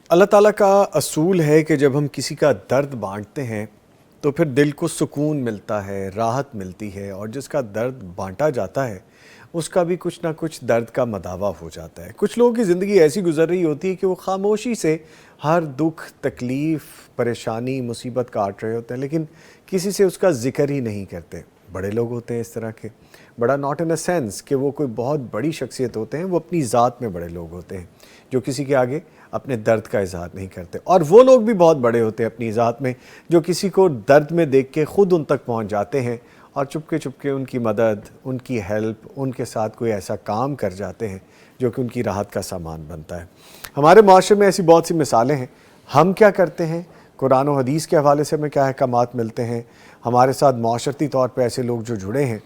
اللہ تعالیٰ کا اصول ہے کہ جب ہم کسی کا درد بانٹتے ہیں تو پھر دل کو سکون ملتا ہے، راحت ملتی ہے، اور جس کا درد بانٹا جاتا ہے اس کا بھی کچھ نہ کچھ درد کا مداوا ہو جاتا ہے۔ کچھ لوگوں کی زندگی ایسی گزر رہی ہوتی ہے کہ وہ خاموشی سے ہر دکھ، تکلیف، پریشانی، مصیبت کاٹ رہے ہوتے ہیں، لیکن کسی سے اس کا ذکر ہی نہیں کرتے۔ بڑے لوگ ہوتے ہیں اس طرح کے، بڑا ناٹ ان اے سینس کہ وہ کوئی بہت بڑی شخصیت ہوتے ہیں، وہ اپنی ذات میں بڑے لوگ ہوتے ہیں جو کسی کے آگے اپنے درد کا اظہار نہیں کرتے، اور وہ لوگ بھی بہت بڑے ہوتے ہیں اپنی ذات میں جو کسی کو درد میں دیکھ کے خود ان تک پہنچ جاتے ہیں اور چپکے ان کی مدد، ان کی ہیلپ، ان کے ساتھ کوئی ایسا کام کر جاتے ہیں جو کہ ان کی راحت کا سامان بنتا ہے۔ ہمارے معاشرے میں ایسی بہت سی مثالیں ہیں۔ ہم کیا کرتے ہیں، قرآن و حدیث کے حوالے سے ہمیں کیا احکامات ملتے ہیں، ہمارے ساتھ معاشرتی طور پہ ایسے لوگ جو جڑے ہیں،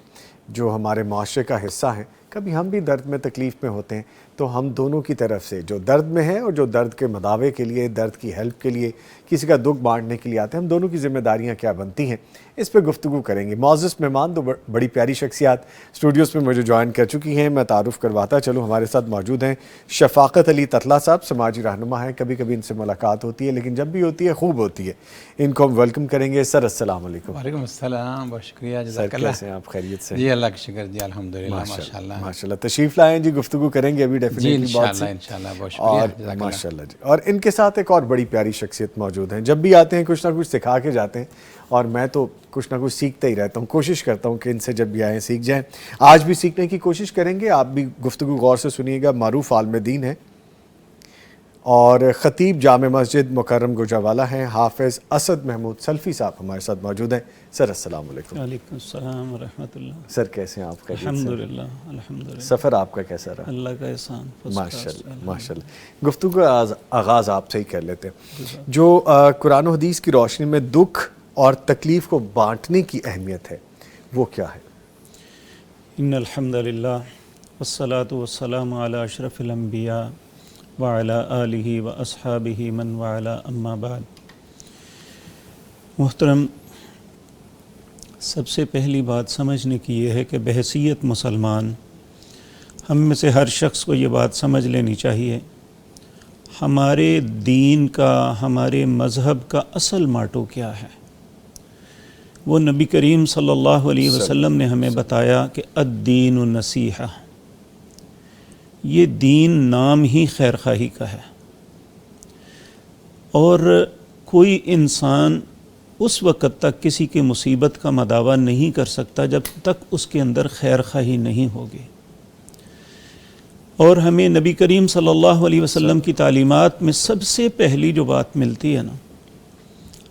جو ہمارے معاشرے کا حصہ ہیں، کبھی ہم بھی درد میں، تکلیف میں ہوتے ہیں، تو ہم دونوں کی طرف سے، جو درد میں ہے اور جو درد کے مداوے کے لیے، درد کی ہیلپ کے لیے، کسی کا دکھ بانٹنے کے لیے آتے ہیں، ہم دونوں کی ذمہ داریاں کیا بنتی ہیں، اس پہ گفتگو کریں گے۔ معزز مہمان دو بڑی پیاری شخصیات اسٹوڈیوز میں مجھے جوائن کر چکی ہیں، میں تعارف کرواتا چلوں۔ ہمارے ساتھ موجود ہیں شفاقت علی تتلہ صاحب، سماجی رہنما ہیں، کبھی کبھی ان سے ملاقات ہوتی ہے لیکن جب بھی ہوتی ہے خوب ہوتی ہے۔ ان کو ہم ویلکم کریں گے۔ سر السلام علیکم۔ وعلیکم السلام، بہت شکریہ، سر جزاک اللہ۔ کیسے ہیں آپ؟ خیریت سے؟ جی اللہ کا شکر، جی الحمدللہ، ماشاءاللہ ماشاءاللہ۔ تشریف لائیں جی، گفتگو کریں گے ابھی جی ڈیفینیٹلی بہت سی، انشاءاللہ بہت شکریہ، اور جزاک اللہ۔ ماشاءاللہ جی۔ اور ان کے ساتھ ایک اور بڑی پیاری شخصیت موجود ہیں، جب بھی آتے ہیں کچھ نہ کچھ سکھا کے جاتے ہیں، اور میں تو کچھ نہ کچھ سیکھتا ہی رہتا ہوں، کوشش کرتا ہوں کہ ان سے جب بھی آئیں سیکھ جائیں۔ آج بھی سیکھنے کی کوشش کریں گے، آپ بھی گفتگو غور سے سنیے گا۔ معروف عالم دین ہیں اور خطیب جامع مسجد مکرم گوجرانوالہ ہیں، حافظ اسد محمود سلفی صاحب ہمارے ساتھ موجود ہیں۔ سر السلام علیکم۔ وعلیکم السلام ورحمۃ اللہ۔ سر کیسے ہیں آپ؟ خیریت سے؟ الحمدللہ الحمدللہ، سفر آپ کا کیسا رہا؟ اللہ کا احسان، ماشاءاللہ ماشاءاللہ۔ گفتگو کا آغاز آپ سے ہی کر لیتے ہیں۔ جو قرآن و حدیث کی روشنی میں دکھ اور تکلیف کو بانٹنے کی اہمیت ہے وہ کیا ہے؟ ان الحمدللہ والصلاة والسلام علی اشرف الانبیاء وعلی آلہ واصحابہ من وعلا، اما بعد۔ محترم، سب سے پہلی بات سمجھنے کی یہ ہے کہ بحیثیت مسلمان ہم میں سے ہر شخص کو یہ بات سمجھ لینی چاہیے، ہمارے دین کا، ہمارے مذہب کا اصل ماٹو کیا ہے۔ وہ نبی کریم صلی اللہ علیہ وسلم نے ہمیں بتایا کہ الدین النصیحہ، یہ دین نام ہی خیر خواہی کا ہے، اور کوئی انسان اس وقت تک کسی کی مصیبت کا مداوا نہیں کر سکتا جب تک اس کے اندر خیر خواہی نہیں ہوگی۔ اور ہمیں نبی کریم صلی اللہ علیہ وسلم کی تعلیمات میں سب سے پہلی جو بات ملتی ہے نا،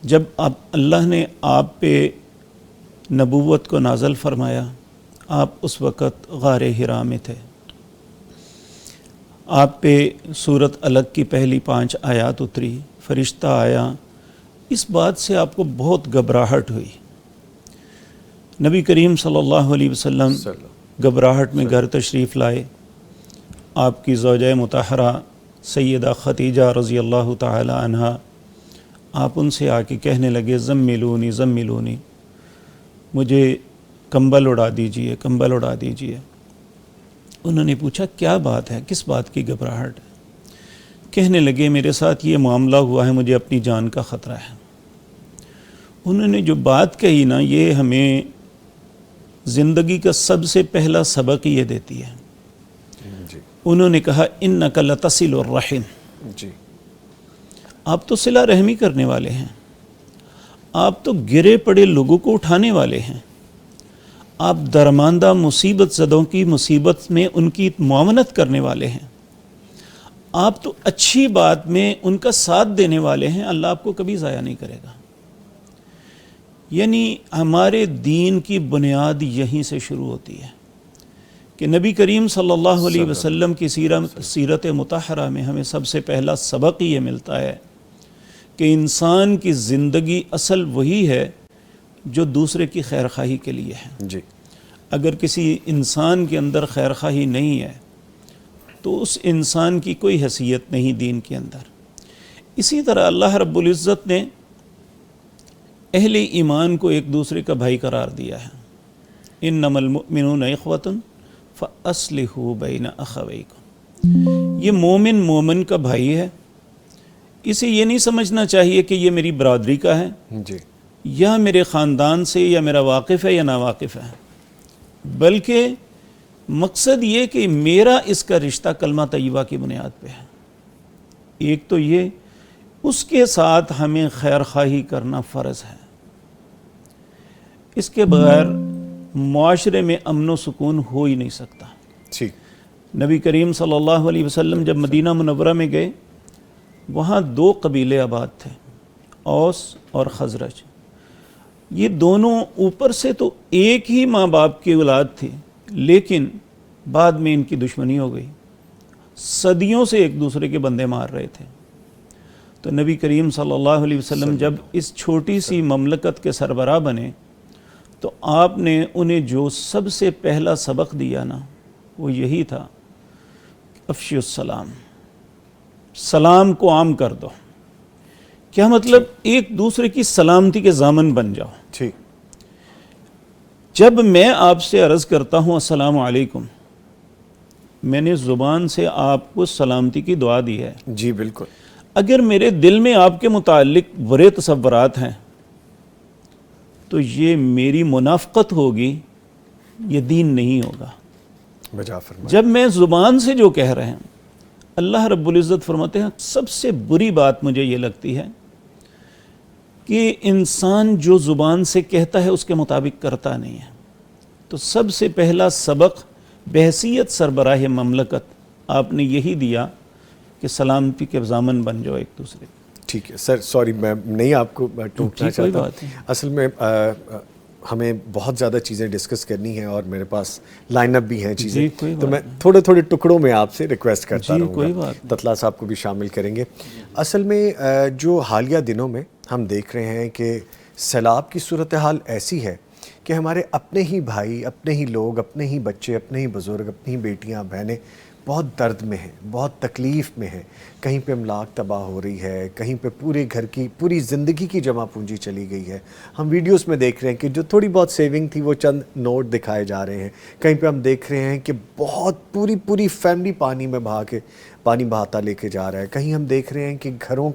جب اللہ نے آپ پہ نبوت کو نازل فرمایا، آپ اس وقت غار حرا میں تھے، آپ پہ سورت الگ کی پہلی 5 آیات اتری، فرشتہ آیا، اس بات سے آپ کو بہت گھبراہٹ ہوئی۔ نبی کریم صلی اللہ علیہ وسلم گھبراہٹ میں گھر تشریف لائے، آپ کی زوجہ مطہرہ سیدہ خدیجہ رضی اللہ تعالی عنہا، آپ ان سے آ کے کہنے لگے زملونی زملونی، مجھے کمبل اڑا دیجئے، کمبل اڑا دیجئے۔ انہوں نے پوچھا کیا بات ہے، کس بات کی گھبراہٹ ہے؟ کہنے لگے میرے ساتھ یہ معاملہ ہوا ہے، مجھے اپنی جان کا خطرہ ہے۔ انہوں نے جو بات کہی نا، یہ ہمیں زندگی کا سب سے پہلا سبق یہ دیتی ہے۔ انہوں نے کہا انک لتصل الرحم، جی، آپ تو صلہ رحمی کرنے والے ہیں، آپ تو گرے پڑے لوگوں کو اٹھانے والے ہیں، آپ درماندہ مصیبت زدوں کی مصیبت میں ان کی معاونت کرنے والے ہیں، آپ تو اچھی بات میں ان کا ساتھ دینے والے ہیں، اللہ آپ کو کبھی ضائع نہیں کرے گا۔ یعنی ہمارے دین کی بنیاد یہیں سے شروع ہوتی ہے کہ نبی کریم صلی اللہ علیہ وسلم کی سیرت مطہرہ میں ہمیں سب سے پہلا سبق یہ ملتا ہے کہ انسان کی زندگی اصل وہی ہے جو دوسرے کی خیر خواہی کے لیے ہے۔ جی، اگر کسی انسان کے اندر خیر خواہی نہیں ہے تو اس انسان کی کوئی حیثیت نہیں دین کے اندر۔ اسی طرح اللہ رب العزت نے اہل ایمان کو ایک دوسرے کا بھائی قرار دیا ہے، انما المؤمنون اخوۃ فاصلحوا بین اخویکم۔ یہ مومن مومن کا بھائی ہے، اسے یہ نہیں سمجھنا چاہیے کہ یہ میری برادری کا ہے جی یا میرے خاندان سے یا میرا واقف ہے یا ناواقف ہے، بلکہ مقصد یہ کہ میرا اس کا رشتہ کلمہ طیبہ کی بنیاد پہ ہے۔ ایک تو یہ، اس کے ساتھ ہمیں خیر خواہی کرنا فرض ہے، اس کے بغیر معاشرے میں امن و سکون ہو ہی نہیں سکتا۔ ٹھیک۔ نبی کریم صلی اللہ علیہ وسلم جب مدینہ منورہ میں گئے، وہاں 2 قبیلے آباد تھے، اوس اور خزرج۔ یہ دونوں اوپر سے تو ایک ہی ماں باپ کی اولاد تھی، لیکن بعد میں ان کی دشمنی ہو گئی، صدیوں سے ایک دوسرے کے بندے مار رہے تھے۔ تو نبی کریم صلی اللہ علیہ وسلم جب اس چھوٹی سی مملکت کے سربراہ بنے تو آپ نے انہیں جو سب سے پہلا سبق دیا نا، وہ یہی تھا، افشی السلام، سلام کو عام کر دو۔ کیا مطلب؟ ایک دوسرے کی سلامتی کے ضامن بن جاؤ۔ ٹھیک۔ جب میں آپ سے عرض کرتا ہوں السلام علیکم، میں نے زبان سے آپ کو سلامتی کی دعا دی ہے۔ جی بالکل۔ اگر میرے دل میں آپ کے متعلق برے تصورات ہیں تو یہ میری منافقت ہوگی، یہ دین نہیں ہوگا۔ بجا فرمائیں۔ جب میں زبان سے جو کہہ رہے ہیں، اللہ رب العزت فرماتے ہیں سب سے بری بات مجھے یہ لگتی ہے کہ انسان جو زبان سے کہتا ہے اس کے مطابق کرتا نہیں ہے۔ تو سب سے پہلا سبق بحیثیت سربراہ مملکت آپ نے یہی دیا کہ سلامتی کے ضامن بن جاؤ ایک دوسرے کے۔ ٹھیک ہے سر، سوری میں نہیں آپ کو ٹوکنا کوئی چاہتا بات نہیں۔ اصل میں ہمیں بہت زیادہ چیزیں ڈسکس کرنی ہیں اور میرے پاس لائن اپ بھی ہیں چیزیں، جی، کوئی تو بات میں تھوڑے تھوڑے ٹکڑوں میں آپ سے ریکویسٹ کرتا جی، رہوں کوئی گا، بات تطلا صاحب کو بھی شامل کریں گے۔ اصل میں جو حالیہ دنوں میں ہم دیکھ رہے ہیں کہ سیلاب کی صورتحال ایسی ہے کہ ہمارے اپنے ہی بھائی، اپنے ہی لوگ، اپنے ہی بچے، اپنے ہی بزرگ، اپنی ہی بیٹیاں بہنیں بہت درد میں ہیں، بہت تکلیف میں ہیں۔ کہیں پہ املاک تباہ ہو رہی ہے، کہیں پہ پورے گھر کی، پوری زندگی کی جمع پونجی چلی گئی ہے۔ ہم ویڈیوز میں دیکھ رہے ہیں کہ جو تھوڑی بہت سیونگ تھی وہ چند نوٹ دکھائے جا رہے ہیں، کہیں پہ ہم دیکھ رہے ہیں کہ بہت پوری فیملی پانی میں پانی بہاتا لے کے جا رہا ہے، کہیں ہم دیکھ رہے ہیں کہ گھروں،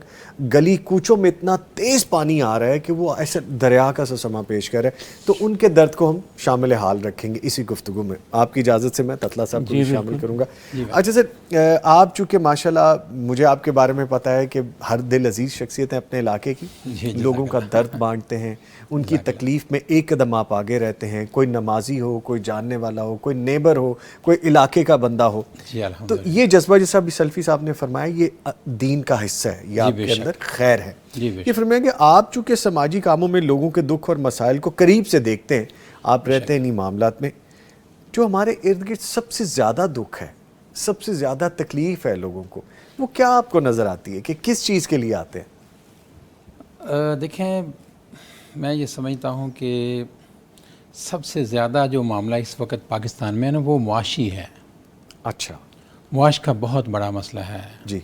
گلی کوچوں میں اتنا تیز پانی آ رہا ہے کہ وہ ایسے دریا کا سا سما پیش کر رہا ہے۔ تو ان کے درد کو ہم شامل حال رکھیں گے اسی گفتگو میں۔ آپ کی اجازت سے میں تطلا صاحب کو بھی شامل کروں گا۔ اچھا سر، آپ چونکہ ماشاءاللہ مجھے آپ کے بارے میں پتہ ہے کہ ہر دل عزیز شخصیت ہے اپنے علاقے کی، لوگوں کا درد بانٹتے ہیں، ان کی تکلیف میں ایک قدم آپ آگے رہتے ہیں، کوئی نمازی ہو، کوئی جاننے والا ہو، کوئی نیبر ہو، کوئی علاقے کا بندہ ہو، تو یہ جذبہ جیسا بھی سلفی صاحب نے فرمایا یہ دین کا حصہ ہے، یہ آپ کے اندر خیر ہے۔ یہ فرمایا کہ آپ چونکہ سماجی کاموں میں لوگوں کے دکھ اور مسائل کو قریب سے دیکھتے ہیں، آپ رہتے ہیں انہی معاملات میں، جو ہمارے ارد گرد سب سے زیادہ دکھ ہے، سب سے زیادہ تکلیف ہے لوگوں کو، وہ کیا آپ کو نظر آتی ہے کہ کس چیز کے لیے آتے ہیں؟ دیکھیں، میں یہ سمجھتا ہوں کہ سب سے زیادہ جو معاملہ اس وقت پاکستان میں ہے نا، وہ معاشی ہے۔ اچھا۔ معاش کا بہت بڑا مسئلہ ہے جی۔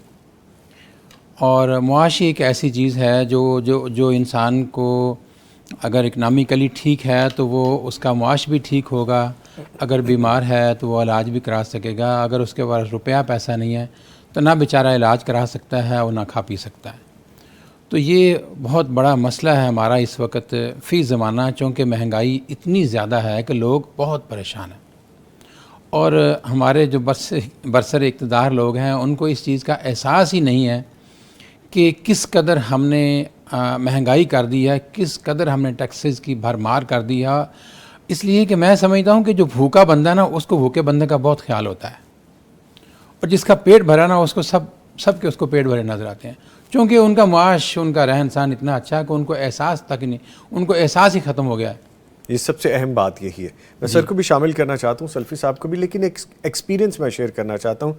اور معاشی ایک ایسی چیز ہے جو انسان کو اگر اکنامکلی ٹھیک ہے تو وہ اس کا معاش بھی ٹھیک ہوگا، اگر بیمار ہے تو وہ علاج بھی کرا سکے گا، اگر اس کے پاس روپیہ پیسہ نہیں ہے تو نہ بیچارہ علاج کرا سکتا ہے اور نہ کھا پی سکتا ہے۔ تو یہ بہت بڑا مسئلہ ہے ہمارا اس وقت فی زمانہ، چونکہ مہنگائی اتنی زیادہ ہے کہ لوگ بہت پریشان ہیں، اور ہمارے جو برسر اقتدار لوگ ہیں ان کو اس چیز کا احساس ہی نہیں ہے کہ کس قدر ہم نے مہنگائی کر دی ہے، کس قدر ہم نے ٹیکسز کی بھرمار کر دی ہے۔ اس لیے کہ میں سمجھتا ہوں کہ جو بھوکا بندہ نا، اس کو بھوکے بندے کا بہت خیال ہوتا ہے، اور جس کا پیٹ بھرا نا، اس کو سب کے اس کو پیٹ بھرے نظر آتے ہیں، چونکہ ان کا معاش، ان کا رہن سہن اتنا اچھا ہے کہ ان کو احساس تک نہیں، ان کو احساس ہی ختم ہو گیا ہے۔ یہ سب سے اہم بات یہی ہے۔ میں سر کو بھی شامل کرنا چاہتا ہوں، سلفی صاحب کو بھی، لیکن ایک ایکسپیرینس میں شیئر کرنا چاہتا ہوں۔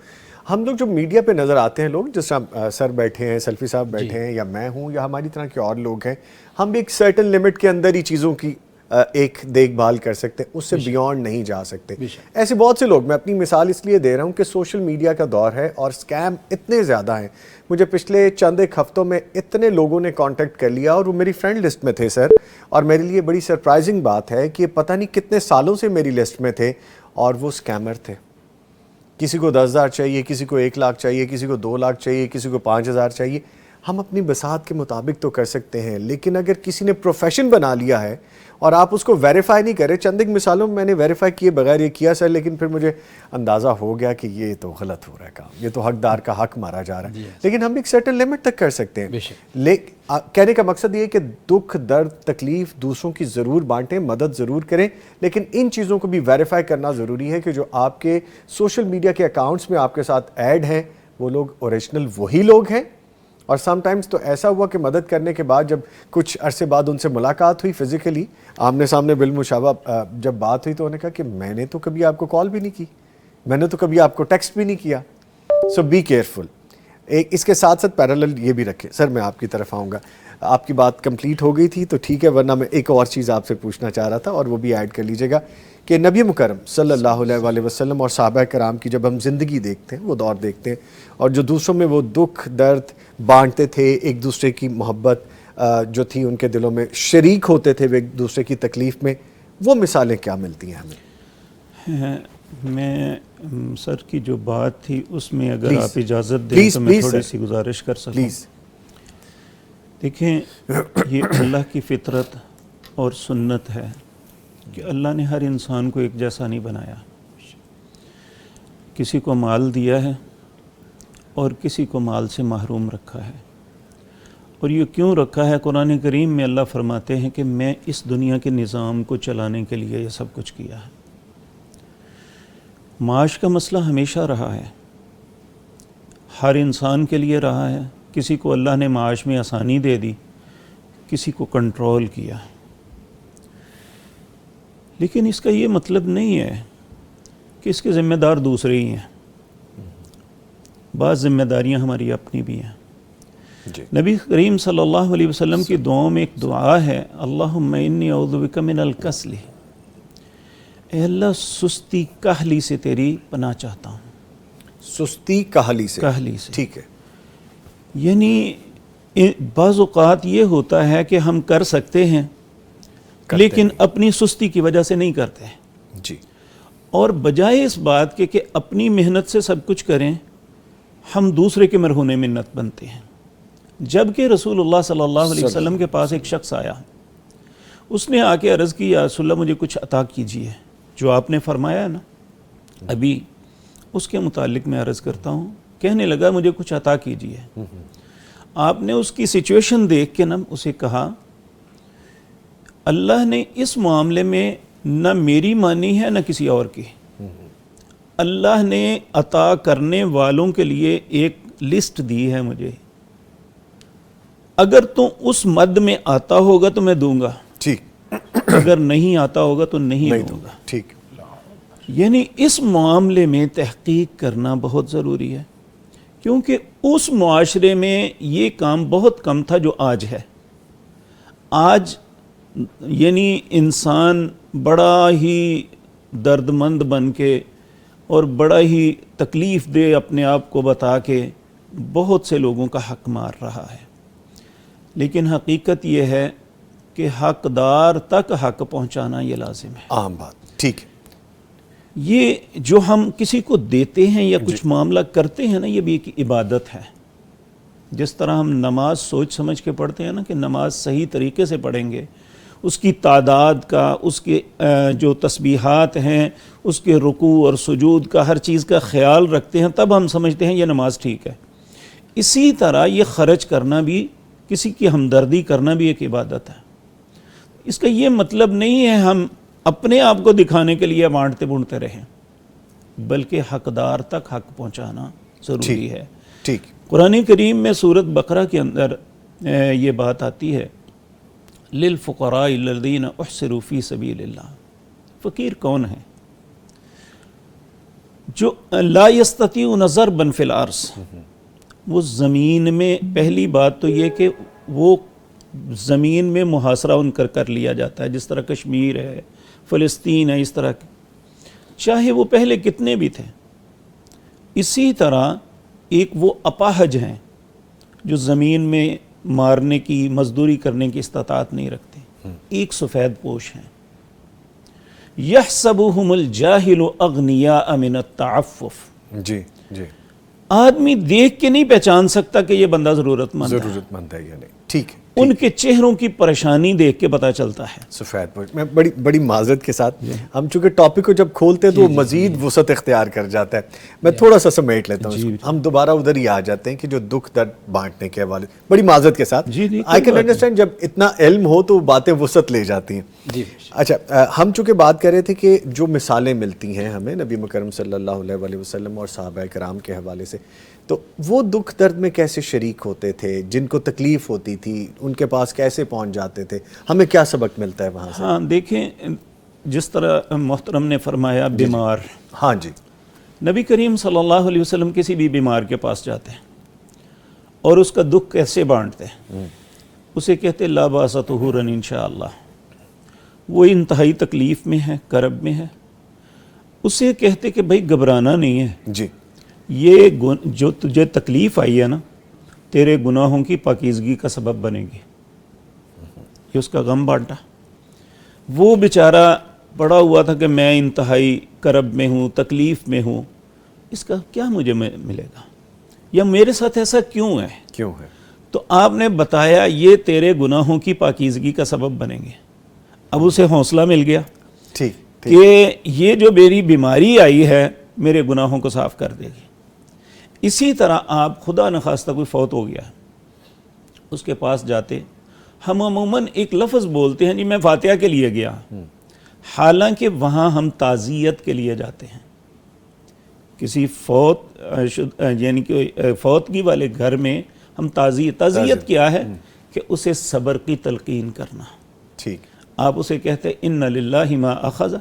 ہم لوگ جو میڈیا پہ نظر آتے ہیں، لوگ جس طرح سر بیٹھے ہیں، سلفی صاحب بیٹھے ہیں، یا میں ہوں، یا ہماری طرح کے اور لوگ ہیں، ہم بھی ایک سرٹن لمٹ کے اندر ہی چیزوں کی ایک دیکھ بھال کر سکتے ہیں، اس سے بیونڈ نہیں جا سکتے۔ ایسے بہت سے لوگ، میں اپنی مثال اس لیے دے رہا ہوں کہ سوشل میڈیا کا دور ہے اور سکیم اتنے زیادہ ہیں۔ مجھے پچھلے چند ایک ہفتوں میں اتنے لوگوں نے کانٹیکٹ کر لیا، اور وہ میری فرینڈ لسٹ میں تھے سر، اور میرے لیے بڑی سرپرائزنگ بات ہے کہ پتہ نہیں کتنے سالوں سے میری لسٹ میں تھے، اور وہ سکیمر تھے۔ کسی کو 10,000 چاہیے، کسی کو 1 لاکھ چاہیے، کسی کو 2 لاکھ چاہیے، کسی کو 5,000 چاہیے۔ ہم اپنی بساط کے مطابق تو کر سکتے ہیں، لیکن اگر کسی نے پروفیشن بنا لیا ہے اور آپ اس کو ویریفائی نہیں کرے، چند ایک مثالوں میں نے ویریفائی کیے بغیر یہ کیا سر، لیکن پھر مجھے اندازہ ہو گیا کہ یہ تو غلط ہو رہا ہے کام، یہ تو حقدار کا حق مارا جا رہا ہے، لیکن ہم ایک سرٹن لیمٹ تک کر سکتے ہیں۔ کہنے کا مقصد یہ ہے کہ دکھ، درد، تکلیف دوسروں کی ضرور بانٹیں، مدد ضرور کریں، لیکن ان چیزوں کو بھی ویریفائی کرنا ضروری ہے کہ جو آپ کے سوشل میڈیا کے اکاؤنٹس میں آپ کے ساتھ ایڈ ہیں وہ لوگ اوریجنل وہی لوگ ہیں۔ اور سم ٹائمز تو ایسا ہوا کہ مدد کرنے کے بعد جب کچھ عرصے بعد ان سے ملاقات ہوئی فزیکلی آمنے سامنے بالمشابہ جب بات ہوئی تو انہوں نے کہا کہ میں نے تو کبھی آپ کو کال بھی نہیں کی، میں نے تو کبھی آپ کو ٹیکسٹ بھی نہیں کیا۔ سو بی کیئرفل۔ ایک اس کے ساتھ ساتھ پیرالل یہ بھی رکھیں۔ سر میں آپ کی طرف آؤں گا، آپ کی بات کمپلیٹ ہو گئی تھی تو ٹھیک ہے، ورنہ میں ایک اور چیز آپ سے پوچھنا چاہ رہا تھا اور وہ بھی ایڈ کر لیجیے گا کہ نبی مکرم صلی اللہ علیہ وآلہ وسلم اور صحابہ کرام کی جب ہم زندگی دیکھتے ہیں، وہ دور دیکھتے ہیں، اور جو دوسروں میں وہ دکھ درد بانٹتے تھے، ایک دوسرے کی محبت جو تھی ان کے دلوں میں، شریک ہوتے تھے وہ ایک دوسرے کی تکلیف میں، وہ مثالیں کیا ملتی ہیں ہمیں؟ میں سر کی جو بات تھی اس میں اگر آپ اجازت دیں تو میں تھوڑی سی گزارش کر سکوں۔ پلیز دیکھیں، یہ اللہ کی فطرت اور سنت ہے کہ اللہ نے ہر انسان کو ایک جیسا نہیں بنایا، کسی کو مال دیا ہے اور کسی کو مال سے محروم رکھا ہے۔ اور یہ کیوں رکھا ہے؟ قرآن کریم میں اللہ فرماتے ہیں کہ میں اس دنیا کے نظام کو چلانے کے لیے یہ سب کچھ کیا ہے۔ معاش کا مسئلہ ہمیشہ رہا ہے، ہر انسان کے لیے رہا ہے، کسی کو اللہ نے معاش میں آسانی دے دی، کسی کو کنٹرول کیا، لیکن اس کا یہ مطلب نہیں ہے کہ اس کے ذمہ دار دوسرے ہی ہیں، بعض ذمہ داریاں ہماری اپنی بھی ہیں۔ نبی کریم صلی اللہ علیہ وسلم کی دعاؤں میں ایک دعا ہے، اللہم انی اعوذ بک من الکسل، اے اللہ سستی کاہلی سے تیری پناہ چاہتا ہوں۔ سستی کاہلی سے، کاہلی سے، ٹھیک ہے۔ یعنی بعض اوقات یہ ہوتا ہے کہ ہم کر سکتے ہیں لیکن اپنی سستی کی وجہ سے نہیں کرتے، جی، اور بجائے اس بات کے کہ اپنی محنت سے سب کچھ کریں، ہم دوسرے کے مرہون منت بنتے ہیں۔ جبکہ رسول اللہ صلی اللہ علیہ وسلم کے پاس ایک شخص آیا، اس نے آ کے عرض کی، یا رسول اللہ مجھے کچھ عطا کیجیے، جو آپ نے فرمایا ہے نا ابھی، اس کے متعلق میں عرض کرتا ہوں۔ کہنے لگا مجھے کچھ عطا کیجیے۔ آپ نے اس کی سچویشن دیکھ کے نا اسے کہا، اللہ نے اس معاملے میں نہ میری مانی ہے نہ کسی اور کی، اللہ نے عطا کرنے والوں کے لیے ایک لسٹ دی ہے مجھے، اگر تو اس مد میں آتا ہوگا تو میں دوں گا، ٹھیک، اگر نہیں آتا ہوگا تو نہیں دوں گا۔ ٹھیک، یعنی اس معاملے میں تحقیق کرنا بہت ضروری ہے، کیونکہ اس معاشرے میں یہ کام بہت کم تھا جو آج ہے۔ آج یعنی انسان بڑا ہی درد مند بن کے اور بڑا ہی تکلیف دے اپنے آپ کو بتا کے بہت سے لوگوں کا حق مار رہا ہے، لیکن حقیقت یہ ہے کہ حقدار تک حق پہنچانا یہ لازم ہے۔ عام بات، ٹھیک ہے۔ یہ جو ہم کسی کو دیتے ہیں یا کچھ معاملہ کرتے ہیں نا، یہ بھی ایک عبادت ہے۔ جس طرح ہم نماز سوچ سمجھ کے پڑھتے ہیں نا کہ نماز صحیح طریقے سے پڑھیں گے، اس کی تعداد کا، اس کے جو تسبیحات ہیں، اس کے رکوع اور سجود کا، ہر چیز کا خیال رکھتے ہیں، تب ہم سمجھتے ہیں یہ نماز ٹھیک ہے۔ اسی طرح یہ خرچ کرنا بھی، کسی کی ہمدردی کرنا بھی ایک عبادت ہے۔ اس کا یہ مطلب نہیں ہے ہم اپنے آپ کو دکھانے کے لیے بانٹتے بونٹتے رہیں، بلکہ حقدار تک حق پہنچانا ضروری ہے۔ ٹھیک، قرآن کریم میں سورۃ بقرہ کے اندر یہ بات آتی ہے، للفقراء الذین احصروا فی سبیل اللہ۔ فقیر کون ہے؟ جو لا یستطیعون ضربا فی الارض، وہ زمین میں، پہلی بات تو یہ کہ وہ زمین میں محاصرہ ان کر لیا جاتا ہے، جس طرح کشمیر ہے، فلسطین ہے، اس طرح کے، چاہے وہ پہلے کتنے بھی تھے۔ اسی طرح ایک وہ اپاہج ہیں جو زمین میں مارنے کی، مزدوری کرنے کی استطاعت نہیں رکھتے، ایک سفید پوش ہیں۔ یحسبهم الجاہل اغنیاء من التعفف، جی جی، آدمی دیکھ کے نہیں پہچان سکتا کہ یہ بندہ ضرورت مند ہے، ضرورت مند ہے یا نہیں. ٹھیک ہے. ان کے چہروں کی پریشانی دیکھ کے پتہ چلتا ہے. سفید پوش. میں بڑی معذرت کے ساتھ ہم چونکہ ٹاپک کو جب کھولتے ہیں تو وہ مزید وسعت اختیار کر جاتا ہے. میں تھوڑا سا سمیٹ لیتا ہوں اس کو. ہم دوبارہ ادھر ہی آ جاتے ہیں کہ جو دکھ درد بانٹنے کے حوالے. بڑی معذرت کے ساتھ آئی کین انڈرسٹینڈ جب اتنا علم ہو تو باتیں وسعت لے جاتی ہیں. اچھا ہم چونکہ بات کر رہے تھے کہ جو مثالیں ملتی ہیں ہمیں نبی مکرم صلی اللہ علیہ وسلم اور صحابہ کرام کے حوالے سے، تو وہ دکھ درد میں کیسے شریک ہوتے تھے، جن کو تکلیف ہوتی تھی ان کے پاس کیسے پہنچ جاتے تھے، ہمیں کیا سبق ملتا ہے وہاں سے؟ ہاں دیکھیں، جس طرح محترم نے فرمایا بیمار، ہاں جی، نبی کریم صلی اللہ علیہ وسلم کسی بھی بیمار کے پاس جاتے ہیں اور اس کا دکھ کیسے بانٹتے ہیں. اسے کہتے لا باس طہورا انشاءاللہ، وہ انتہائی تکلیف میں ہے، کرب میں ہے. اسے کہتے کہ بھائی گھبرانا نہیں ہے، جی یہ جو تجھے تکلیف آئی ہے نا، تیرے گناہوں کی پاکیزگی کا سبب بنے گی. یہ اس کا غم بانٹا. وہ بیچارہ پڑا ہوا تھا کہ میں انتہائی کرب میں ہوں، تکلیف میں ہوں، اس کا کیا مجھے ملے گا، یا میرے ساتھ ایسا کیوں ہے. تو آپ نے بتایا یہ تیرے گناہوں کی پاکیزگی کا سبب بنیں گے. اب اسے حوصلہ مل گیا کہ یہ جو میری بیماری آئی ہے میرے گناہوں کو صاف کر دے گی. اسی طرح آپ خدا نخواستہ کوئی فوت ہو گیا، اس کے پاس جاتے، ہم عموماً ایک لفظ بولتے ہیں جی میں فاتحہ کے لیے گیا، حالانکہ وہاں ہم تعزیت کے لیے جاتے ہیں. کسی یعنی کہ فوتگی والے گھر میں ہم تعزیت کیا ہے کہ اسے صبر کی تلقین کرنا. ٹھیک. آپ اسے کہتے ہیں ان للہ ما اخذ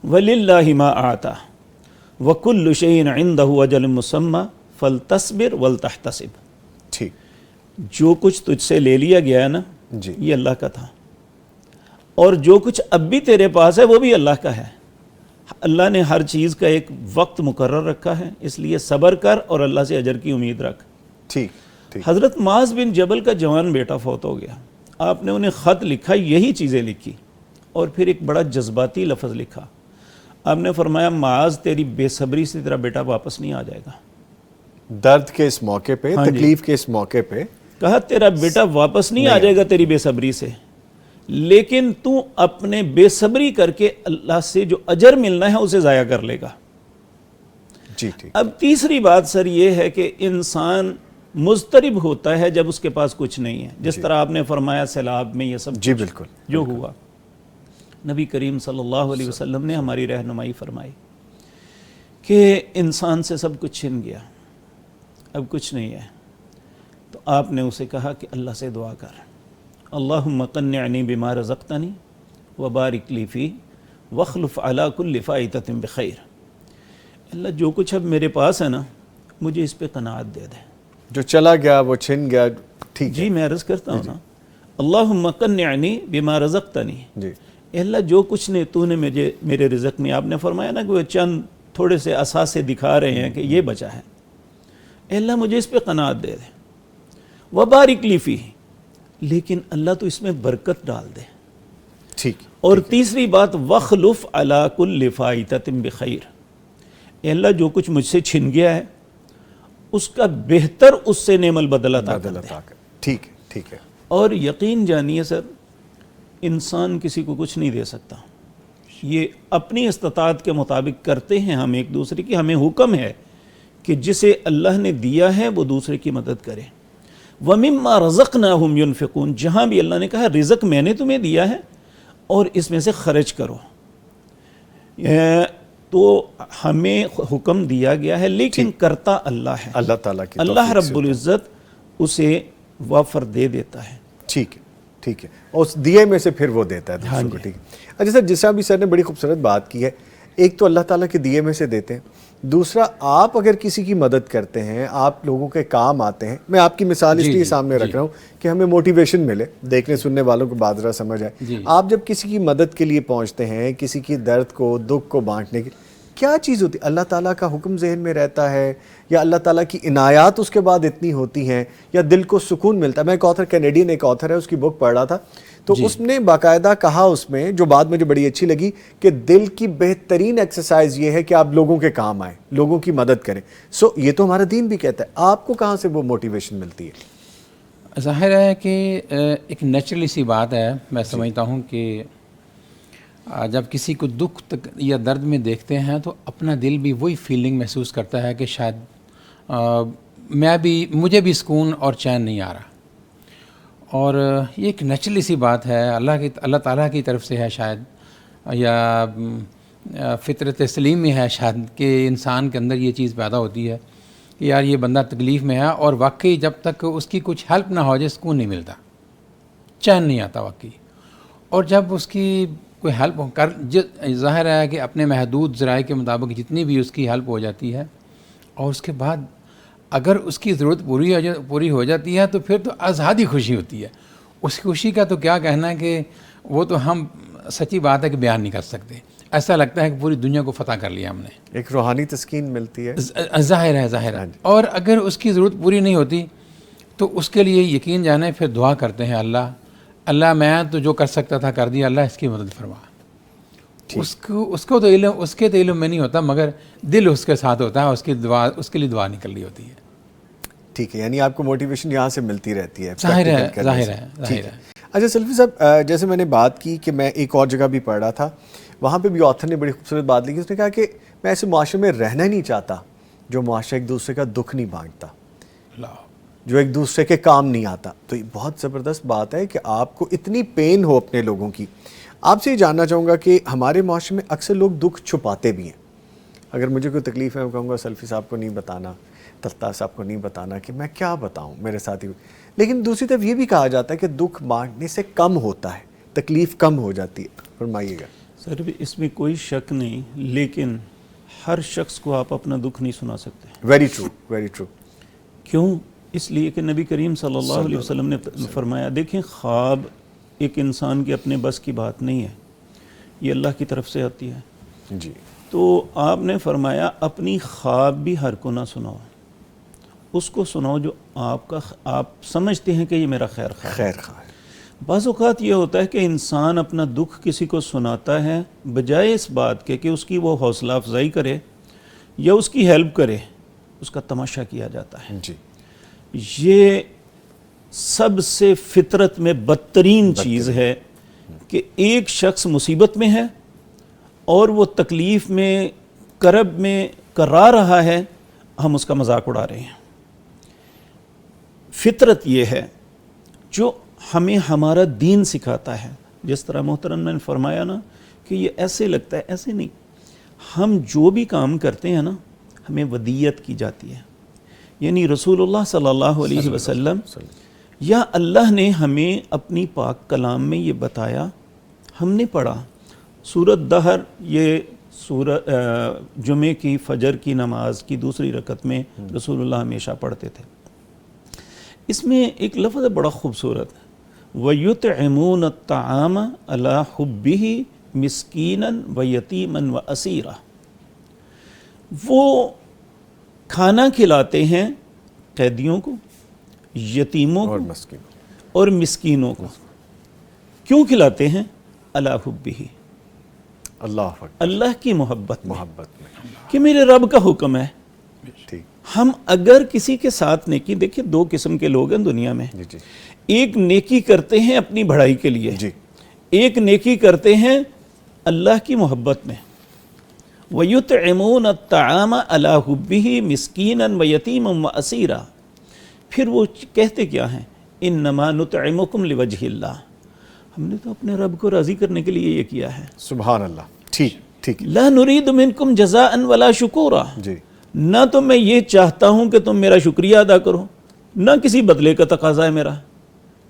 وللہ ما اعطى وکل شیء عنده اجل مسمى فلتصبر ولتحتسب. ٹھیک. جو کچھ تجھ سے لے لیا گیا ہے نا، یہ اللہ کا تھا، اور جو کچھ اب بھی تیرے پاس ہے وہ بھی اللہ کا ہے. اللہ نے ہر چیز کا ایک وقت مقرر رکھا ہے، اس لیے صبر کر اور اللہ سے اجر کی امید رکھ. ٹھیک. حضرت معاذ بن جبل کا جوان بیٹا فوت ہو گیا. آپ نے انہیں خط لکھا، یہی چیزیں لکھی، اور پھر ایک بڑا جذباتی لفظ لکھا. آپ نے فرمایا معاذ تیری بے صبری سے تیرا بیٹا واپس نہیں آ جائے گا. درد کے اس موقع پہ، تکلیف کے اس موقع پہ کہا تیرا بیٹا واپس نہیں آ جائے گا تیری بے صبری سے، لیکن تو اپنے بے صبری کر کے اللہ سے جو اجر ملنا ہے اسے ضائع کر لے گا. جی ٹھیک. اب تیسری بات سر یہ ہے کہ انسان مضطرب ہوتا ہے جب اس کے پاس کچھ نہیں ہے، جس طرح آپ نے فرمایا سیلاب میں یہ سب جی بالکل جو ہوا. نبی کریم صلی اللہ علیہ وسلم نے ہماری رہنمائی فرمائی کہ انسان سے سب کچھ چھن گیا، اب کچھ نہیں ہے. تو آپ نے اسے کہا کہ اللہ سے دعا کر، اللہم قنعنی بما رزقتنی وبارک لی فی واخلف علی کل فائتۃ بخیر. اللہ جو کچھ اب میرے پاس ہے نا مجھے اس پہ قناعت دے دے. جو چلا گیا وہ چھن گیا. ٹھیک. جی میں عرض کرتا ہوں نا، اللہم قنعنی بما رزقتنی. جی اللہ جو کچھ نے تو نے مجھے میرے رزق میں، آپ نے فرمایا نا کہ وہ چند تھوڑے سے اثاثے دکھا رہے ہیں کہ یہ بچا ہے، اللہ مجھے اس پہ قناعت دے دے. وبارک لی فی، لیکن اللہ تو اس میں برکت ڈال دے. ٹھیک. اور تیسری بات وخلف علی کل فائتۃ بخیر، اللہ جو کچھ مجھ سے چھن گیا ہے اس کا بہتر اس سے نعم البدل عطا کر دے. ٹھیک ہے. اور یقین جانیے سر، انسان کسی کو کچھ نہیں دے سکتا، یہ اپنی استطاعت کے مطابق کرتے ہیں ہم ایک دوسرے کی. ہمیں حکم ہے کہ جسے اللہ نے دیا ہے وہ دوسرے کی مدد کرے. وَمِمَّا رَزَقْنَاهُمْ يُنْفِقُونَ، جہاں بھی اللہ نے کہا رزق میں نے تمہیں دیا ہے اور اس میں سے خرچ کرو، تو ہمیں حکم دیا گیا ہے، لیکن کرتا اللہ ہے. اللہ تعالیٰ کی اللہ رب العزت اسے وافر دے دیتا ہے. ٹھیک ہے. اور اس دیے میں سے پھر وہ دیتا ہے دوسروں کو. ٹھیک ہے. اچھا سر، جس طرح بھی سر نے بڑی خوبصورت بات کی ہے، ایک تو اللہ تعالیٰ کے دیے میں سے دیتے ہیں، دوسرا آپ اگر کسی کی مدد کرتے ہیں، آپ لوگوں کے کام آتے ہیں. میں آپ کی مثال اس لیے سامنے رکھ رہا ہوں کہ ہمیں موٹیویشن ملے، دیکھنے سننے والوں کو بات ذرا سمجھ آئے. آپ جب کسی کی مدد کے لیے پہنچتے ہیں، کسی کی درد کو، دکھ کو بانٹنے کے، کیا چیز ہوتی ہے؟ اللہ تعالیٰ کا حکم ذہن میں رہتا ہے یا اللہ تعالیٰ کی عنایات اس کے بعد اتنی ہوتی ہیں یا دل کو سکون ملتا ہے؟ میں ایک آتھر، کینیڈین ایک آتھر ہے، اس کی بک پڑھ رہا تھا تو اس نے باقاعدہ کہا اس میں، جو بات مجھے بڑی اچھی لگی، کہ دل کی بہترین ایکسرسائز یہ ہے کہ آپ لوگوں کے کام آئیں، لوگوں کی مدد کریں. سو یہ تو ہمارا دین بھی کہتا ہے. آپ کو کہاں سے وہ موٹیویشن ملتی ہے؟ ظاہر ہے کہ ایک نیچرلی سی بات ہے. میں سمجھتا ہوں کہ جب کسی کو دکھ یا درد میں دیکھتے ہیں تو اپنا دل بھی وہی فیلنگ محسوس کرتا ہے کہ شاید مجھے بھی سکون اور چین نہیں آ رہا. اور یہ ایک نیچرلی سی بات ہے، اللہ تعالیٰ کی طرف سے ہے شاید، یا فطرت سلیم میں ہے شاید، کہ انسان کے اندر یہ چیز پیدا ہوتی ہے کہ یار یہ بندہ تکلیف میں ہے، اور واقعی جب تک اس کی کچھ ہیلپ نہ ہو جائے سکون نہیں ملتا، چین نہیں آتا واقعی. اور جب اس کی کوئی ہیلپ کر، ظاہر ہے کہ اپنے محدود ذرائع کے مطابق جتنی بھی اس کی ہیلپ ہو جاتی ہے، اور اس کے بعد اگر اس کی ضرورت پوری ہو جاتی ہے تو پھر تو آزادی خوشی ہوتی ہے. اس خوشی کا تو کیا کہنا ہے کہ وہ تو ہم سچی بات ہے کہ بیان نہیں کر سکتے. ایسا لگتا ہے کہ پوری دنیا کو فتح کر لیا ہم نے. ایک روحانی تسکین ملتی ہے. ظاہر ہے. اور اگر اس کی ضرورت پوری نہیں ہوتی تو اس کے لیے یقین جانے پھر دعا کرتے ہیں، اللہ میں تو جو کر سکتا تھا کر دیا، اللہ اس کی مدد فرما. اس کو تو علم، اس کے تو علم میں نہیں ہوتا، مگر دل اس کے ساتھ ہوتا ہے، اس کے لیے دعا نکل رہی ہوتی ہے. ٹھیک ہے، یعنی آپ کو موٹیویشن یہاں سے ملتی رہتی ہے. ظاہر ہے. اچھا سلفی صاحب، جیسے میں نے بات کی کہ میں ایک اور جگہ بھی پڑھ رہا تھا، وہاں پہ بھی آتھر نے بڑی خوبصورت بات لکھی. اس نے کہا کہ میں ایسے معاشرے میں رہنا ہی نہیں چاہتا جو معاشرہ ایک دوسرے کا دکھ نہیں بانٹتا، جو ایک دوسرے کے کام نہیں آتا. تو یہ بہت زبردست بات ہے کہ آپ کو اتنی پین ہو اپنے لوگوں کی. آپ سے یہ جاننا چاہوں گا کہ ہمارے معاشرے میں اکثر لوگ دکھ چھپاتے بھی ہیں. اگر مجھے کوئی تکلیف ہے میں کہوں گا سلفی صاحب کو نہیں بتانا، تلتا صاحب کو نہیں بتانا، کہ میں کیا بتاؤں میرے ساتھی. لیکن دوسری طرف یہ بھی کہا جاتا ہے کہ دکھ بانٹنے سے کم ہوتا ہے، تکلیف کم ہو جاتی ہے. فرمائیے گا. سر اس میں کوئی شک نہیں، لیکن ہر شخص کو آپ اپنا دکھ نہیں سنا سکتے. Very true, very true. کیوں؟ اس لیے کہ نبی کریم صلی اللہ علیہ وسلم نے فرمایا، دیکھیں خواب ایک انسان کے اپنے بس کی بات نہیں ہے، یہ اللہ کی طرف سے آتی ہے. جی. تو آپ نے فرمایا اپنی خواب بھی ہر کو نہ سناؤ، اس کو سناؤ جو آپ سمجھتے ہیں کہ یہ میرا خیر خواہ ہے. بعض اوقات یہ ہوتا ہے کہ انسان اپنا دکھ کسی کو سناتا ہے بجائے اس بات کے کہ اس کی وہ حوصلہ افزائی کرے یا اس کی ہیلپ کرے، اس کا تماشا کیا جاتا ہے. جی. یہ سب سے فطرت میں بدترین چیز ہے کہ ایک شخص مصیبت میں ہے اور وہ تکلیف میں، کرب میں کرا رہا ہے، ہم اس کا مذاق اڑا رہے ہیں. فطرت یہ ہے جو ہمیں ہمارا دین سکھاتا ہے. جس طرح محترم نے فرمایا نا کہ یہ ایسے لگتا ہے، ایسے نہیں. ہم جو بھی کام کرتے ہیں نا ہمیں ودیت کی جاتی ہے، یعنی رسول اللہ صلی اللہ علیہ وسلم یا اللہ نے ہمیں اپنی پاک کلام میں یہ بتایا، ہم نے پڑھا. سورۃ دہر، یہ سورۃ جمعے کی فجر کی نماز کی دوسری رکعت میں رسول اللہ ہمیشہ پڑھتے تھے. اس میں ایک لفظ ہے بڑا خوبصورت، وَيُطْعِمُونَ الطَّعَامَ عَلَى حُبِّهِ مِسْكِينًا وَيَتِيمًا وَأَسِيرًا. وہ کھانا کھلاتے ہیں قیدیوں کو، یتیموں کو اور مسکینوں کو. کیوں کھلاتے ہیں؟ عَلَى حُبِّهِ، اللہ کی محبت میں کہ میرے رب کا حکم ہے. ہم اگر کسی کے ساتھ نیکی، دیکھیں دو قسم کے لوگ ہیں دنیا میں، ایک نیکی کرتے ہیں اپنی بڑائی کے لیے، ایک نیکی کرتے ہیں اللہ کی محبت میں. وَيُطْعِمُونَ الطَّعَامَ عَلَى حُبِّهِ مِسْكِينًا وَيَتِيمًا وَأَسِيرًا. پھر وہ کہتے کیا ہیں؟ إِنَّمَا نُطْعِمُكُمْ لِوَجْهِ اللَّهِ، ہم نے تو اپنے رب کو راضی کرنے کے لیے یہ کیا ہے. سبحان اللہ. ٹھیک. لَا نُرِيدُ مِنْكُمْ جَزَاءً وَلَا شُكُورًا. نہ تو میں یہ چاہتا ہوں کہ تم میرا شکریہ ادا کرو، نہ کسی بدلے کا تقاضا ہے میرا،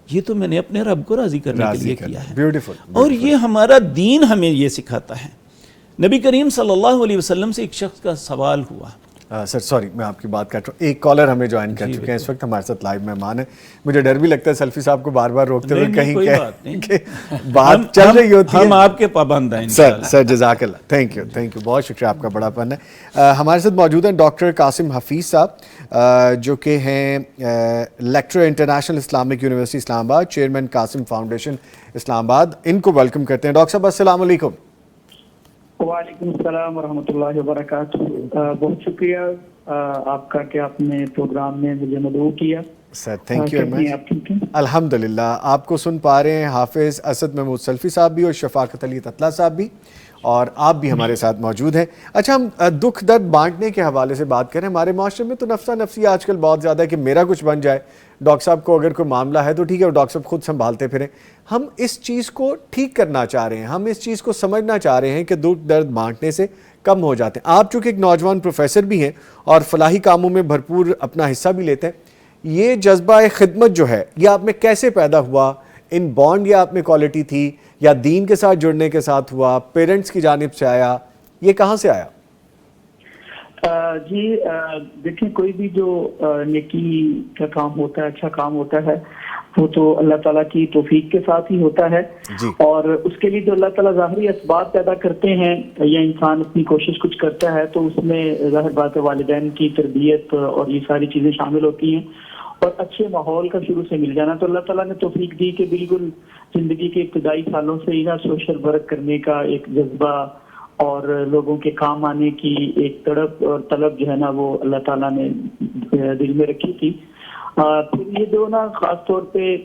یہ تو میں نے اپنے رب کو راضی کرنے کے لیے کیا ہے. اور یہ ہمارا دین ہمیں یہ سکھاتا ہے. نبی کریم صلی اللہ علیہ وسلم سے ایک شخص کا سوال ہوا، سر سوری میں آپ کی بات کر رہا ہوں, ایک کالر ہمیں جوائن کر چکے ہیں اس وقت, ہمارے ساتھ لائیو مہمان ہیں. مجھے ڈر بھی لگتا ہے سلفی صاحب کو بار بار روکتے ہوئے کہیں کہ بات چل رہی ہوتی ہے. ہم آپ کے پابند ہیں سر جزاک اللہ, تھینک یو بہت شکریہ, آپ کا بڑا پن ہے. ہمارے ساتھ موجود ہیں ڈاکٹر قاسم حفیظ صاحب جو کہ ہیں لیکچرر انٹرنیشنل اسلامک یونیورسٹی اسلام آباد, چیئرمین قاسم فاؤنڈیشن اسلام آباد. ان کو ویلکم کرتے ہیں. ڈاکٹر صاحب السلام علیکم. وعلیکم السلام ورحمۃ اللہ وبرکاتہ. بہت شکریہ آپ کا کہ آپ نے پروگرام میں مجھے مدعو کیا. سر تھینک یو ویری آپ ٹھیک ہیں؟ الحمدللہ, آپ کو سن پا رہے ہیں حافظ اسد محمود سلفی صاحب بھی اور شفاقت علی تتلا صاحب بھی, اور آپ بھی ہمارے ساتھ موجود ہیں. اچھا, ہم دکھ درد بانٹنے کے حوالے سے بات کریں. ہمارے معاشرے میں تو نفسا نفسی آج کل بہت زیادہ ہے کہ میرا کچھ بن جائے, ڈاکٹر صاحب کو اگر کوئی معاملہ ہے تو ٹھیک ہے, ڈاکٹر صاحب خود سنبھالتے پھریں. ہم اس چیز کو ٹھیک کرنا چاہ رہے ہیں, ہم اس چیز کو سمجھنا چاہ رہے ہیں کہ دکھ درد بانٹنے سے کم ہو جاتے ہیں. آپ چونکہ ایک نوجوان پروفیسر بھی ہیں اور فلاحی کاموں میں بھرپور اپنا حصہ بھی لیتے ہیں, یہ جذبہ خدمت جو ہے یہ آپ میں کیسے پیدا ہوا؟ ان بانڈ یہ آپ میں کوالٹی تھی یا دین کے ساتھ جڑنے کے ساتھ ہوا, پیرنٹس کی جانب سے آیا, یہ کہاں سے آیا؟ جی دیکھیں, کوئی بھی جو نیکی کا کام ہوتا ہے, اچھا کام ہوتا ہے, وہ تو اللہ تعالیٰ کی توفیق کے ساتھ ہی ہوتا ہے جی. اور اس کے لیے جو اللہ تعالیٰ ظاہری اسباب پیدا کرتے ہیں یا انسان اپنی کوشش کچھ کرتا ہے تو اس میں ظاہر بات ہے والدین کی تربیت اور یہ ساری چیزیں شامل ہوتی ہیں, اور اچھے ماحول کا شروع سے مل جانا. تو اللہ تعالیٰ نے توفیق دی کہ بالکل زندگی کے ابتدائی سالوں سے ہی نا سوشل ورک کرنے کا ایک جذبہ اور لوگوں کے کام آنے کی ایک تڑپ اور طلب جو ہے نا وہ اللہ تعالیٰ نے دل میں رکھی تھی. پھر یہ جو نا خاص طور پہ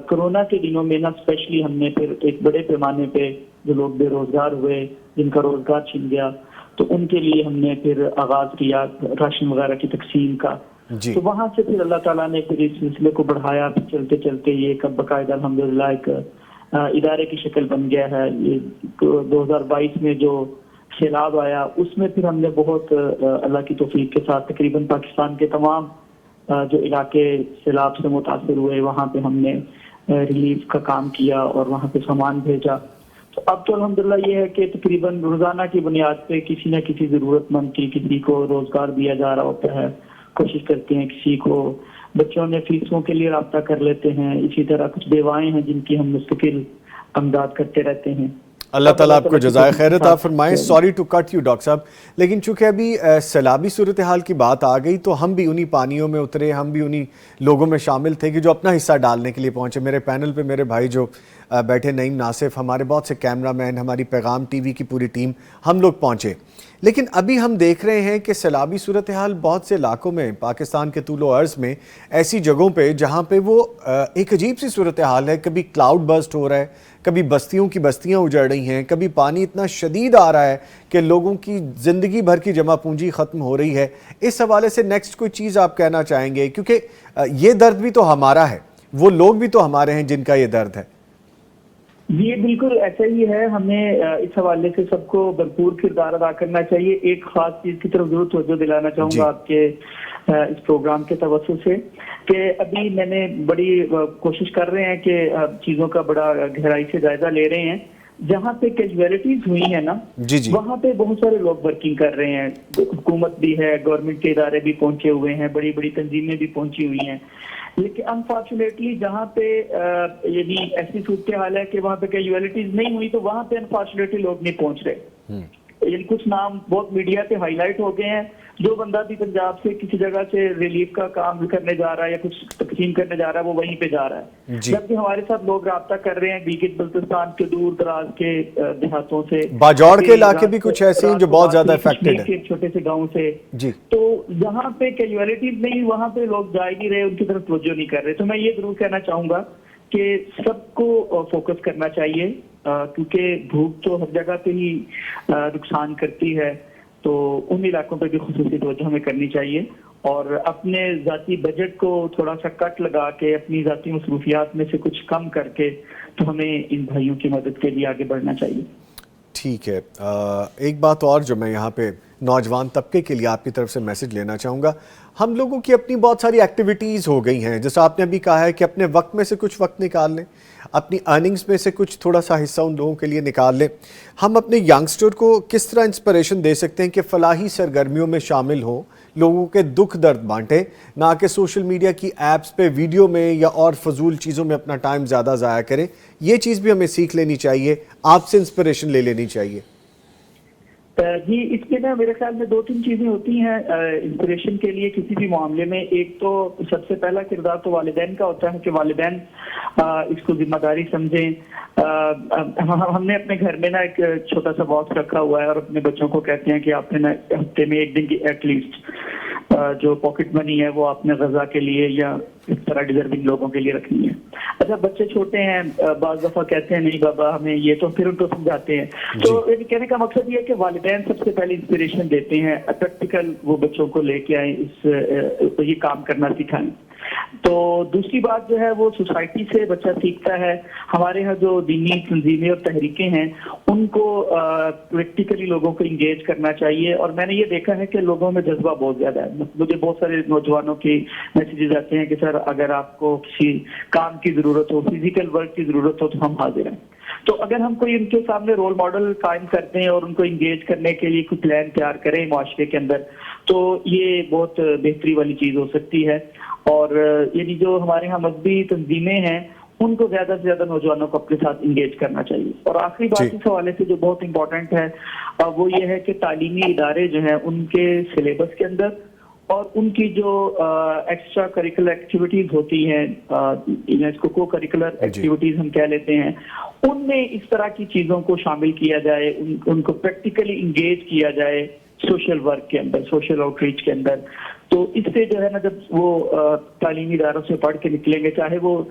کرونا کے دنوں میں نا اسپیشلی ہم نے پھر ایک بڑے پیمانے پہ جو لوگ بے روزگار ہوئے, جن کا روزگار چھن گیا, تو ان کے لیے ہم نے پھر آغاز کیا راشن وغیرہ کی تقسیم کا. جی. تو وہاں سے پھر اللہ تعالیٰ نے پھر اس سلسلے کو بڑھایا, پھر چلتے چلتے یہ کب باقاعدہ الحمدللہ ایک ادارے کی شکل بن گیا ہے. یہ 2022 میں جو سیلاب آیا اس میں پھر ہم نے بہت اللہ کی توفیق کے ساتھ تقریباً پاکستان کے تمام جو علاقے سیلاب سے متاثر ہوئے وہاں پہ ہم نے ریلیف کا کام کیا اور وہاں پہ سامان بھیجا. تو اب تو الحمدللہ یہ ہے کہ تقریباً روزانہ کی بنیاد پہ کسی نہ کسی ضرورت مند کی کسی کو روزگار دیا جا رہا ہوتا ہے. کوشش کرتے ہیں کسی کو بچوں نے فیسوں کے لیے رابطہ کر لیتے ہیں, اسی طرح کچھ بیوائیں ہیں جن کی ہم مستقل امداد کرتے رہتے ہیں. اللہ تعالیٰ آپ کو جزائے خیر عطا فرمائے. Sorry to cut you doctor صاحب, لیکن چونکہ ابھی سیلابی صورتحال کی بات آ گئی تو ہم بھی انہی پانیوں میں اترے, ہم بھی انہی لوگوں میں شامل تھے کہ جو اپنا حصہ ڈالنے کے لیے پہنچے. میرے پینل پہ میرے بھائی جو بیٹھے نعیم ناصف, ہمارے بہت سے کیمرہ مین, ہماری پیغام ٹی وی کی پوری ٹیم, ہم لوگ پہنچے. لیکن ابھی ہم دیکھ رہے ہیں کہ سیلابی صورتحال بہت سے علاقوں میں پاکستان کے طول و عرض میں ایسی جگہوں پہ جہاں پہ وہ ایک عجیب سی صورتحال ہے. کبھی کلاؤڈ برسٹ ہو رہا ہے, کبھی بستیوں کی بستیاں اجڑ رہی ہیں, کبھی پانی اتنا شدید آ رہا ہے کہ لوگوں کی زندگی بھر کی جمع پونجی ختم ہو رہی ہے. اس حوالے سے نیکسٹ کوئی چیز آپ کہنا چاہیں گے؟ کیونکہ یہ درد بھی تو ہمارا ہے, وہ لوگ بھی تو ہمارے ہیں جن کا یہ درد ہے. یہ بالکل ایسا ہی ہے. ہمیں اس حوالے سے سب کو بھرپور کردار ادا کرنا چاہیے. ایک خاص چیز کی طرف ضرور توجہ دلانا چاہوں گا آپ کے اس پروگرام کے توسط سے کہ ابھی میں نے بڑی کوشش کر رہے ہیں کہ چیزوں کا بڑا گہرائی سے جائزہ لے رہے ہیں. جہاں پہ کیجویلٹیز ہوئی ہیں نا جی وہاں پہ بہت سارے لوگ ورکنگ کر رہے ہیں. حکومت بھی ہے, گورنمنٹ کے ادارے بھی پہنچے ہوئے ہیں, بڑی بڑی تنظیمیں بھی پہنچی ہوئی ہیں. لیکن انفارچونیٹلی جہاں پہ یعنی ایسی صورتحال ہے کہ وہاں پہ کیجویلٹیز نہیں ہوئی تو وہاں پہ انفارچونیٹلی لوگ نہیں پہنچ رہے. یعنی کچھ نام بہت میڈیا پہ ہائی لائٹ ہو گئے ہیں. جو بندہ بھی پنجاب سے کسی جگہ سے ریلیف کا کام کرنے جا رہا ہے یا کچھ تقسیم کرنے جا رہا ہے وہ وہیں پہ جا رہا ہے. جبکہ ہمارے ساتھ لوگ رابطہ کر رہے ہیں گلگت بلتستان کے دور دراز کے دیہاتوں سے, باجوڑ کے علاقے بھی کچھ ایسے ہیں جو بہت زیادہ افیکٹڈ ہیں, چھوٹے سے گاؤں سے. جی. تو جہاں پہ کیجویلٹیز نہیں وہاں پہ لوگ جا ہی نہیں رہے, ان کی طرف توجہ نہیں کر رہے. تو میں یہ ضرور کہنا چاہوں گا کہ سب کو فوکس کرنا چاہیے کیونکہ بھوک تو ہر جگہ پہ ہی نقصان کرتی ہے. تو ان علاقوں پہ بھی خصوصی توجہ ہمیں کرنی چاہیے اور اپنے ذاتی بجٹ کو تھوڑا سا کٹ لگا کے اپنی ذاتی مصروفیات میں سے کچھ کم کر کے تو ہمیں ان بھائیوں کی مدد کے لیے آگے بڑھنا چاہیے. ٹھیک ہے. ایک بات اور جو میں یہاں پہ نوجوان طبقے کے لیے آپ کی طرف سے میسج لینا چاہوں گا, ہم لوگوں کی اپنی بہت ساری ایکٹیویٹیز ہو گئی ہیں, جیسا آپ نے ابھی کہا ہے کہ اپنے وقت میں سے کچھ وقت نکال لیں, اپنی ارننگز میں سے کچھ تھوڑا سا حصہ ان لوگوں کے لیے نکال لیں. ہم اپنے ینگسٹر کو کس طرح انسپریشن دے سکتے ہیں کہ فلاحی سرگرمیوں میں شامل ہوں, لوگوں کے دکھ درد بانٹیں، نہ کہ سوشل میڈیا کی ایپس پہ ویڈیو میں یا اور فضول چیزوں میں اپنا ٹائم زیادہ ضائع کریں. یہ چیز بھی ہمیں سیکھ لینی چاہیے، آپ سے انسپریشن لے لینی چاہیے. جی اس میں نا میرے خیال میں 2-3 چیزیں ہوتی ہیں انسپریشن کے لیے کسی بھی معاملے میں. ایک تو سب سے پہلا کردار تو والدین کا ہوتا ہے کہ والدین اس کو ذمہ داری سمجھیں. ہم نے اپنے گھر میں نا ایک چھوٹا سا باکس رکھا ہوا ہے اور اپنے بچوں کو کہتے ہیں کہ آپ نے نا ہفتے میں ایک دن کی ایٹ لیسٹ جو پاکٹ منی ہے وہ آپ نے غذا کے لیے یا اس طرح ڈیزرونگ لوگوں کے لیے رکھنی ہے. اچھا بچے چھوٹے ہیں، بعض دفعہ کہتے ہیں نہیں بابا ہمیں یہ، تو پھر ان کو سمجھاتے ہیں. تو کہنے کا مقصد یہ ہے کہ والدین سب سے پہلے انسپریشن دیتے ہیں، پریکٹیکل وہ بچوں کو لے کے آئیں، یہ کام کرنا سکھائیں. تو دوسری بات جو ہے وہ سوسائٹی سے بچہ سیکھتا ہے. ہمارے ہاں جو دینی تنظیمیں اور تحریکیں ہیں ان کو پریکٹیکلی لوگوں کو انگیج کرنا چاہیے. اور میں نے یہ دیکھا ہے کہ لوگوں میں جذبہ بہت زیادہ ہے. مجھے بہت سارے نوجوانوں کے میسیجز آتے ہیں کہ سر اگر آپ کو کسی کام کی ضرورت ہو، فزیکل ورک کی ضرورت ہو تو ہم حاضر ہیں. تو اگر ہم کوئی ان کے سامنے رول ماڈل قائم کرتے ہیں اور ان کو انگیج کرنے کے لیے کوئی پلان تیار کریں معاشرے کے اندر، تو یہ بہت بہتری والی چیز ہو سکتی ہے. اور یعنی جو ہمارے ہاں مذہبی تنظیمیں ہیں ان کو زیادہ سے زیادہ نوجوانوں کو اپنے ساتھ انگیج کرنا چاہیے. اور آخری بات اس حوالے سے جو بہت امپورٹنٹ ہے وہ یہ ہے کہ تعلیمی ادارے جو ہیں ان کے سلیبس کے اندر اور ان کی جو ایکسٹرا کریکولر ایکٹیویٹیز ہوتی ہیں، اس کو کو کریکولر ایکٹیویٹیز ہم کہہ لیتے ہیں، ان میں اس طرح کی چیزوں کو شامل کیا جائے، ان کو پریکٹیکلی انگیج کیا جائے سوشل ورک کے اندر، سوشل آؤٹ ریچ کے اندر. تو اس سے جو ہے نا جب وہ تعلیمی اداروں سے پڑھ کے نکلیں گے، چاہے وہ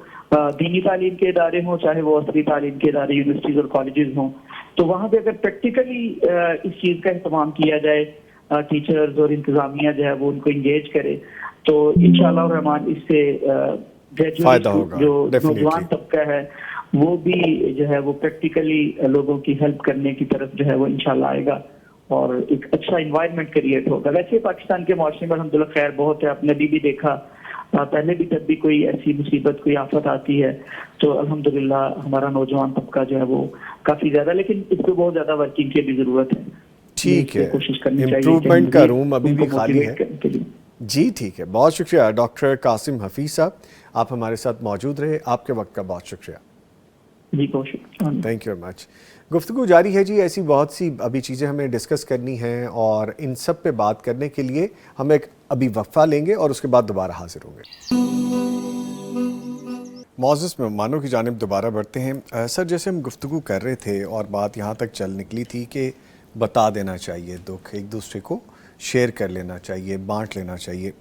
دینی تعلیم کے ادارے ہوں، چاہے وہ عصری تعلیم کے ادارے یونیورسٹیز اور کالجز ہوں، تو وہاں پہ اگر پریکٹیکلی اس چیز کا اہتمام کیا جائے، ٹیچرز اور انتظامیہ جو ہے وہ ان کو انگیج کرے، تو انشاءاللہ الرحمن اس سے گریجویٹ جو نوجوان طبقہ ہے وہ بھی جو ہے وہ پریکٹیکلی لوگوں کی ہیلپ کرنے کی طرف جو ہے وہ انشاءاللہ آئے گا اور ایک اچھا انوائرمنٹ کریٹ ہوگا. ویسے پاکستان کے معاشرے میں الحمدللہ خیر بہت ہے. آپ نے بھی دیکھا پہلے بھی جب بھی کوئی ایسی مصیبت کوئی آفت آتی ہے تو الحمدللہ ہمارا نوجوان طبقہ جو ہے وہ کافی زیادہ، لیکن اس کو بہت زیادہ ورکنگ کی بھی ضرورت ہے. ٹھیک ہے، کوشش کرنی چاہیے امپروومنٹ کا روم ابھی بھی خالی ہے. ہے. جی ٹھیک ہے، بہت شکریہ ڈاکٹر قاسم حفیظ صاحب، آپ ہمارے ساتھ موجود رہے، آپ کے وقت کا بہت شکریہ. جی بہت شکریہ، تھینک یو ویری مچ. گفتگو جاری ہے جی، ایسی بہت سی ابھی چیزیں ہمیں ڈسکس کرنی ہیں اور ان سب پہ بات کرنے کے لیے ہم ایک ابھی وقفہ لیں گے اور اس کے بعد دوبارہ حاضر ہوں گے. معزز مہمانوں کی جانب دوبارہ بڑھتے ہیں. سر جیسے ہم گفتگو کر رہے تھے اور بات یہاں تک چل نکلی تھی کہ بتا دینا چاہیے، دکھ ایک دوسرے کو شیئر کر لینا چاہیے، بانٹ لینا چاہیے.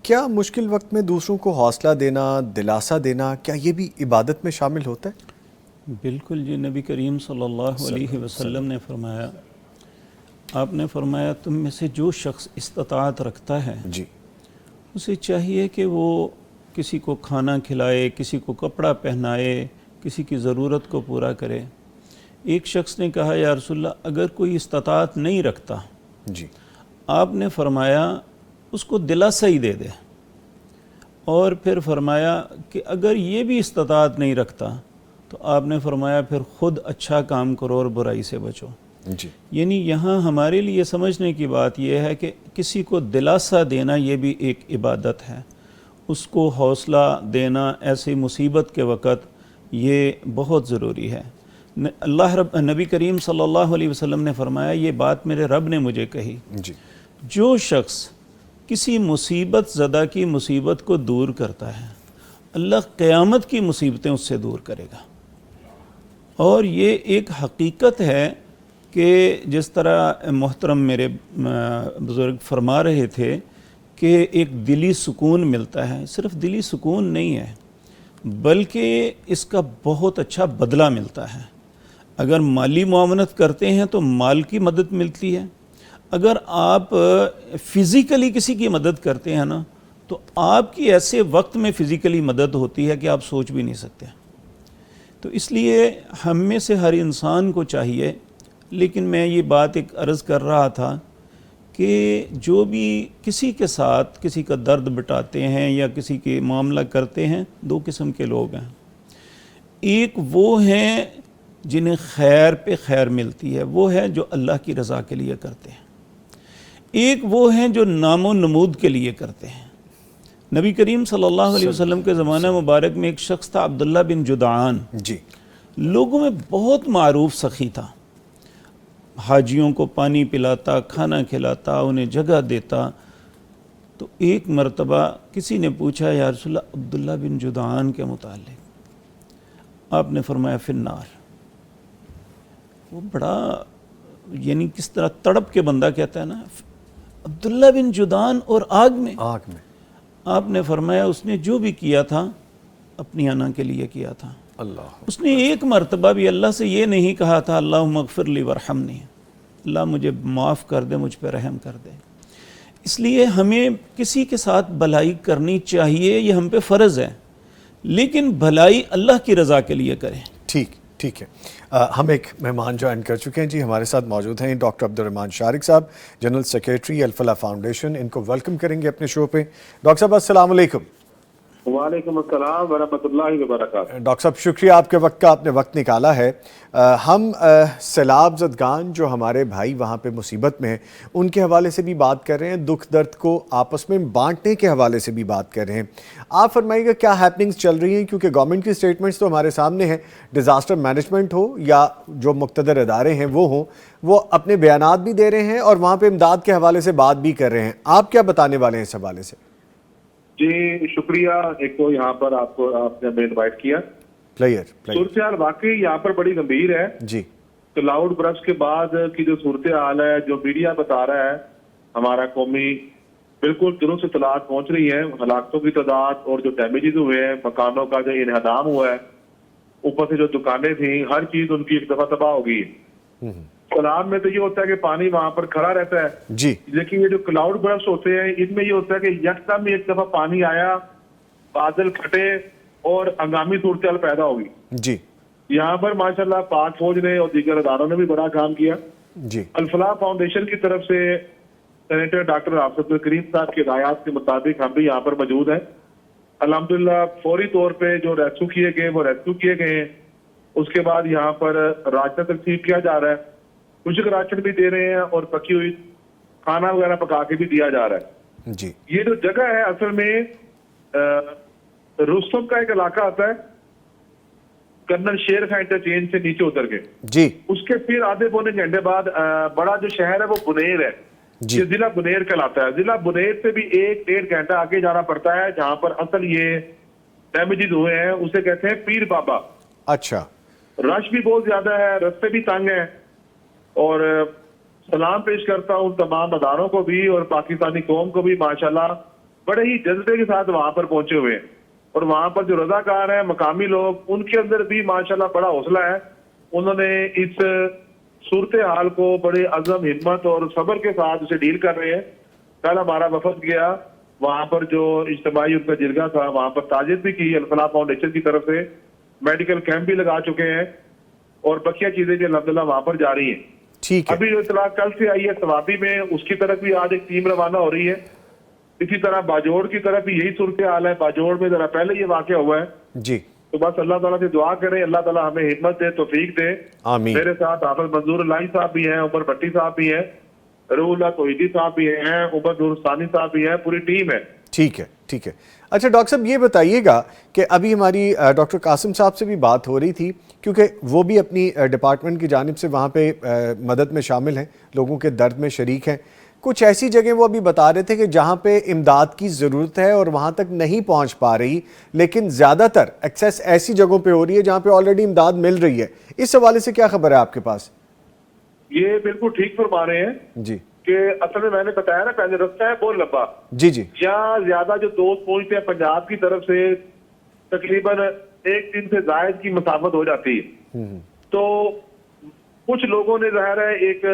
کیا مشکل وقت میں دوسروں کو حوصلہ دینا، دلاسا دینا، کیا یہ بھی عبادت میں شامل ہوتا ہے؟ بالکل جی. نبی کریم صلی اللہ علیہ وسلم نے فرمایا، آپ نے فرمایا تم میں سے جو شخص استطاعت رکھتا ہے جی اسے چاہیے کہ وہ کسی کو کھانا کھلائے، کسی کو کپڑا پہنائے، کسی کی ضرورت کو پورا کرے. ایک شخص نے کہا یا رسول اللہ اگر کوئی استطاعت نہیں رکھتا، جی آپ نے فرمایا اس کو دلاسا ہی دے دے. اور پھر فرمایا کہ اگر یہ بھی استطاعت نہیں رکھتا تو آپ نے فرمایا پھر خود اچھا کام کرو اور برائی سے بچو. جی یعنی یہاں ہمارے لیے سمجھنے کی بات یہ ہے کہ کسی کو دلاسا دینا یہ بھی ایک عبادت ہے. اس کو حوصلہ دینا ایسی مصیبت کے وقت یہ بہت ضروری ہے. نبی کریم صلی اللہ علیہ وسلم نے فرمایا یہ بات میرے رب نے مجھے کہی، جی جو شخص کسی مصیبت زدہ کی مصیبت کو دور کرتا ہے اللہ قیامت کی مصیبتیں اس سے دور کرے گا. اور یہ ایک حقیقت ہے کہ جس طرح محترم میرے بزرگ فرما رہے تھے کہ ایک دلی سکون ملتا ہے. صرف دلی سکون نہیں ہے بلکہ اس کا بہت اچھا بدلہ ملتا ہے. اگر مالی معاونت کرتے ہیں تو مال کی مدد ملتی ہے. اگر آپ فزیکلی کسی کی مدد کرتے ہیں نا تو آپ کی ایسے وقت میں فزیکلی مدد ہوتی ہے کہ آپ سوچ بھی نہیں سکتے. تو اس لیے ہم میں سے ہر انسان کو چاہیے، لیکن میں یہ بات ایک عرض کر رہا تھا کہ جو بھی کسی کے ساتھ کسی کا درد بٹاتے ہیں یا کسی کے معاملہ کرتے ہیں، دو قسم کے لوگ ہیں. ایک وہ ہیں جنہیں خیر پہ خیر ملتی ہے، وہ ہے جو اللہ کی رضا کے لیے کرتے ہیں. ایک وہ ہیں جو نام و نمود کے لیے کرتے ہیں. نبی کریم صلی اللہ علیہ وسلم کے زمانہ مبارک میں ایک شخص تھا عبداللہ بن جدعان. جی. لوگوں میں بہت معروف سخی تھا. حاجیوں کو پانی پلاتا، کھانا کھلاتا، انہیں جگہ دیتا. تو ایک مرتبہ کسی نے پوچھا یا رسول اللہ عبداللہ بن جدعان کے متعلق. آپ نے فرمایا فی النار. وہ بڑا یعنی کس طرح تڑپ کے بندہ کہتا ہے نا عبداللہ بن جدعان اور آگ میں. آگ میں. آپ نے فرمایا اس نے جو بھی کیا تھا اپنی انا کے لیے کیا تھا. اللہ. اس نے ایک مرتبہ بھی اللہ سے یہ نہیں کہا تھا اللہم اغفر لی ورحمنی، اللہ مجھے معاف کر دے، مجھ پہ رحم کر دے. اس لیے ہمیں کسی کے ساتھ بھلائی کرنی چاہیے، یہ ہم پہ فرض ہے، لیکن بھلائی اللہ کی رضا کے لیے کریں. ٹھیک ہے. ہم ایک مہمان جوائن کر چکے ہیں. جی ہمارے ساتھ موجود ہیں ڈاکٹر عبدالرحمن شارق صاحب، جنرل سیکریٹری الفلاح فاؤنڈیشن. ان کو ویلکم کریں گے اپنے شو پہ. ڈاکٹر صاحب السلام علیکم. وعلیکم السلام ورحمۃ اللہ وبرکاتہ. ڈاکٹر صاحب شکریہ آپ کے وقت کا، آپ نے وقت نکالا ہے. ہم سیلاب زدگان جو ہمارے بھائی وہاں پہ مصیبت میں ہیں ان کے حوالے سے بھی بات کر رہے ہیں، دکھ درد کو آپس میں بانٹنے کے حوالے سے بھی بات کر رہے ہیں. آپ فرمائیے گا کیا ہیپننگز چل رہی ہیں، کیونکہ گورنمنٹ کی سٹیٹمنٹس تو ہمارے سامنے ہیں، ڈیزاسٹر مینجمنٹ ہو یا جو مقتدر ادارے ہیں وہ ہوں، وہ اپنے بیانات بھی دے رہے ہیں اور وہاں پہ امداد کے حوالے سے بات بھی کر رہے ہیں. آپ کیا بتانے والے ہیں اس حوالے سے؟ جی شکریہ. ایک تو یہاں پر آپ نے ہمیں انوائٹ کیا. صورتحال واقعی یہاں پر بڑی گمبھیر ہے. جی. کلاؤڈ برسٹ کے بعد کی جو صورتحال ہے، جو میڈیا بتا رہا ہے ہمارا قومی، بالکل دنوں سے اطلاعات پہنچ رہی ہیں. ہلاکتوں کی تعداد اور جو ڈیمیجز ہوئے ہیں، مکانوں کا جو انہدام ہوا ہے، اوپر سے جو دکانیں تھیں، ہر چیز ان کی ایک دفعہ تباہ ہو گئی ہے. سیلاب میں تو یہ ہوتا ہے کہ پانی وہاں پر کھڑا رہتا ہے. جی. لیکن یہ جو کلاؤڈ برسٹ ہوتے ہیں ان میں یہ ہوتا ہے کہ یکدم ایک دفعہ پانی آیا، بادل پھٹے اور ہنگامی صورتحال پیدا ہوگی. جی. یہاں پر ماشاءاللہ پاک فوج نے اور دیگر اداروں نے بھی بڑا کام کیا. جی. الفلاح فاؤنڈیشن کی طرف سے سینیٹر ڈاکٹر حافظ عبدالکریم صاحب کی ہدایات کے مطابق ہم بھی یہاں پر موجود ہیں. الحمدللہ فوری طور پہ جو ریسکیو کیے گئے وہ ریسکیو کیے گئے ہیں. اس کے بعد یہاں پر راشن تقسیم کیا جا رہا ہے، کچھ راشن بھی دے رہے ہیں اور پکی ہوئی کھانا وغیرہ پکا کے بھی دیا جا رہا ہے. جی. یہ جو جگہ ہے اصل میں رستم کا ایک علاقہ آتا ہے کرنل شیر خان انٹرچینج سے نیچے اتر کے. جی. اس کے پھر آدھے پونے گھنٹے بعد بڑا جو شہر ہے وہ بنیر ہے. جی. یہ ضلع بنیر کہلاتا ہے. ضلع بنیر سے بھی 1-1.5 گھنٹہ آگے جانا پڑتا ہے، جہاں پر اصل یہ ڈیمیجز ہوئے ہیں اسے کہتے ہیں پیر بابا. اچھا. رش بھی بہت زیادہ ہے، رستے بھی تنگ ہیں. اور سلام پیش کرتا ہوں تمام اداروں کو بھی اور پاکستانی قوم کو بھی، ماشاءاللہ بڑے ہی جذبے کے ساتھ وہاں پر پہنچے ہوئے ہیں. اور وہاں پر جو رضاکار ہیں مقامی لوگ، ان کے اندر بھی ماشاءاللہ بڑا حوصلہ ہے. انہوں نے اس صورتحال کو بڑے عزم، ہمت اور صبر کے ساتھ اسے ڈیل کر رہے ہیں. کل ہمارا وفد گیا وہاں پر، جو اجتماعی ان کا جرگہ تھا وہاں پر تعزیت بھی کی الفلاح فاؤنڈیشن کی طرف سے. میڈیکل کیمپ بھی لگا چکے ہیں اور بقیہ چیزیں بھی الحمدللہ وہاں پر جاری ہیں. ٹھیک ہے. ابھی جو اطلاع کل سے آئی ہے سوابی میں، اس کی طرف بھی آج ایک ٹیم روانہ ہو رہی ہے. اسی طرح باجوڑ کی طرف بھی یہی صورتحال ہے. باجوڑ میں ذرا پہلے یہ واقعہ ہوا ہے. جی. تو بس اللہ تعالیٰ سے دعا کریں، اللہ تعالیٰ ہمیں ہمت دے، توفیق دے. آمین. میرے ساتھ حافظ منظور اللہ صاحب بھی ہیں، عمر بھٹی صاحب بھی ہیں، روح اللہ توحیدی صاحب بھی ہیں، عمر نورستانی صاحب بھی ہیں، پوری ٹیم ہے. ٹھیک ہے. ٹھیک ہے. اچھا ڈاکٹر صاحب یہ بتائیے گا کہ ابھی ہماری ڈاکٹر قاسم صاحب سے بھی بات ہو رہی تھی، کیونکہ وہ بھی اپنی ڈپارٹمنٹ کی جانب سے وہاں پہ مدد میں شامل ہیں، لوگوں کے درد میں شریک ہیں. کچھ ایسی جگہیں وہ ابھی بتا رہے تھے کہ جہاں پہ امداد کی ضرورت ہے اور وہاں تک نہیں پہنچ پا رہی، لیکن زیادہ تر ایکسیس ایسی جگہوں پہ ہو رہی ہے جہاں پہ آلریڈی امداد مل رہی ہے. اس حوالے سے کیا خبر ہے آپ کے پاس؟ یہ بالکل ٹھیک فرما رہے ہیں. جی. کہ اصل میں نے بتایا نا پہلے، رستہ ہے بہت لمبا. جی. جی. یہاں زیادہ جو دوست پہنچتے ہیں پنجاب کی طرف سے تقریباً 1 دن سے زائد کی مسافت ہو جاتی ہے. تو کچھ لوگوں نے ظاہر ہے ایک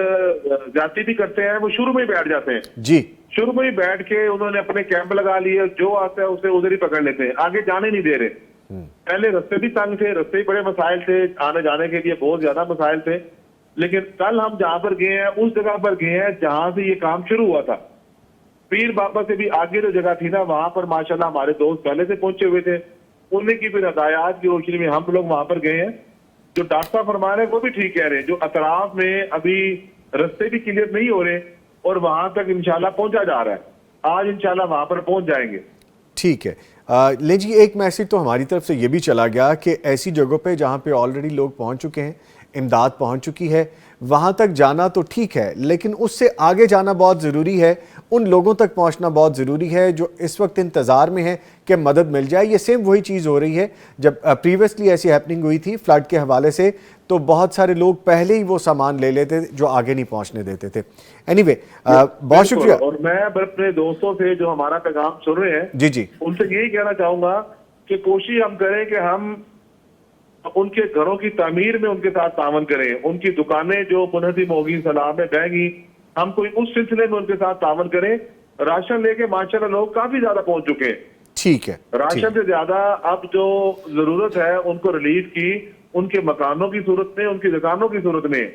زیادتی بھی کرتے ہیں، وہ شروع میں ہی بیٹھ جاتے ہیں. جی. شروع میں ہی بیٹھ کے انہوں نے اپنے کیمپ لگا لیے، جو آتا ہے اسے ادھر ہی پکڑ لیتے ہیں، آگے جانے نہیں دے رہے. پہلے رستے بھی تنگ تھے، رستے ہی بڑے مسائل تھے، آنے جانے کے لیے بہت زیادہ مسائل تھے. لیکن کل ہم جہاں پر گئے ہیں اس جگہ پر گئے ہیں جہاں سے یہ کام شروع ہوا تھا. پیر بابا سے بھی آگے جو جگہ تھی نا، وہاں پر ماشاءاللہ ہمارے دوست پہلے سے پہنچے ہوئے تھے. انہیں کی پھر ہدایات کی روشنی میں ہم لوگ وہاں پر گئے ہیں. جو ڈاکٹر صاحب فرما رہے ہیں وہ بھی ٹھیک کہہ رہے ہیں. جو اطراف میں ابھی رستے بھی کلیئر نہیں ہو رہے، اور وہاں تک انشاءاللہ پہنچا جا رہا ہے. آج انشاءاللہ وہاں پر پہنچ جائیں گے. ٹھیک ہے. لے جی ایک میسیج تو ہماری طرف سے یہ بھی چلا گیا کہ ایسی جگہوں پہ جہاں پہ آلریڈی لوگ پہنچ چکے ہیں, امداد پہنچ چکی ہے, وہاں تک جانا تو ٹھیک ہے, لیکن اس سے آگے جانا بہت ضروری ہے, ان لوگوں تک پہنچنا بہت ضروری ہے جو اس وقت انتظار میں ہیں کہ مدد مل جائے. یہ سیم وہی چیز ہو رہی ہے جب پریویسلی ایسی ہیپننگ ہوئی تھی فلڈ کے حوالے سے, تو بہت سارے لوگ پہلے ہی وہ سامان لے لیتے جو آگے نہیں پہنچنے دیتے تھے. اینی وے بہت شکریہ. اور میں اپنے دوستوں سے جو ہمارا پیغام سن رہے ہیں جی جی ان سے یہی کہنا چاہوں گا کہ کوشش ہم کریں کہ ہم ان کے گھروں کی تعمیر میں ان کے ساتھ تعاون کریں, ان کی دکانیں جو منہدم ہوگی سیلاب میں بہہ گی, ہم کوئی اس سلسلے میں ان کے ساتھ تعاون کریں. راشن لے کے ماشاءاللہ لوگ کافی زیادہ پہنچ چکے ہیں. ٹھیک ہے. راشن سے زیادہ اب جو ضرورت ہے ان کو ریلیف کی ان کے مکانوں کی صورت میں, ان کی دکانوں کی صورت میں.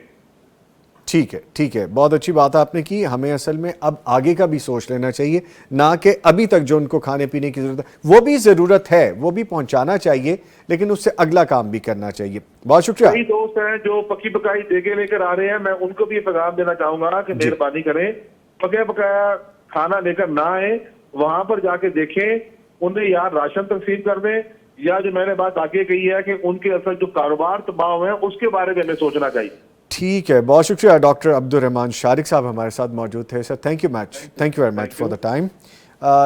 ٹھیک ہے ٹھیک ہے, بہت اچھی بات آپ نے کی. ہمیں اصل میں اب آگے کا بھی سوچ لینا چاہیے, نہ کہ ابھی تک جو ان کو کھانے پینے کی ضرورت ہے وہ بھی ضرورت ہے, وہ بھی پہنچانا چاہیے, لیکن اس سے اگلا کام بھی کرنا چاہیے. بہت شکریہ. کئی دوست ہیں جو پکی پکائی دیگے لے کر آ رہے ہیں, میں ان کو بھی یہ پیغام دینا چاہوں گا کہ مہربانی کریں پکا پکایا کھانا لے کر نہ آئیں, وہاں پر جا کے دیکھیں, انہیں یا راشن تقسیم کر دیں, یا جو میں نے بات آگے کہی ہے کہ ان کے اصل جو کاروبار تباہ ہوئے ہیں اس کے بارے میں ہمیں سوچنا چاہیے. ٹھیک ہے, بہت شکریہ. ڈاکٹر عبدالرحمان شارق صاحب ہمارے ساتھ موجود تھے. سر thank you very much for the time.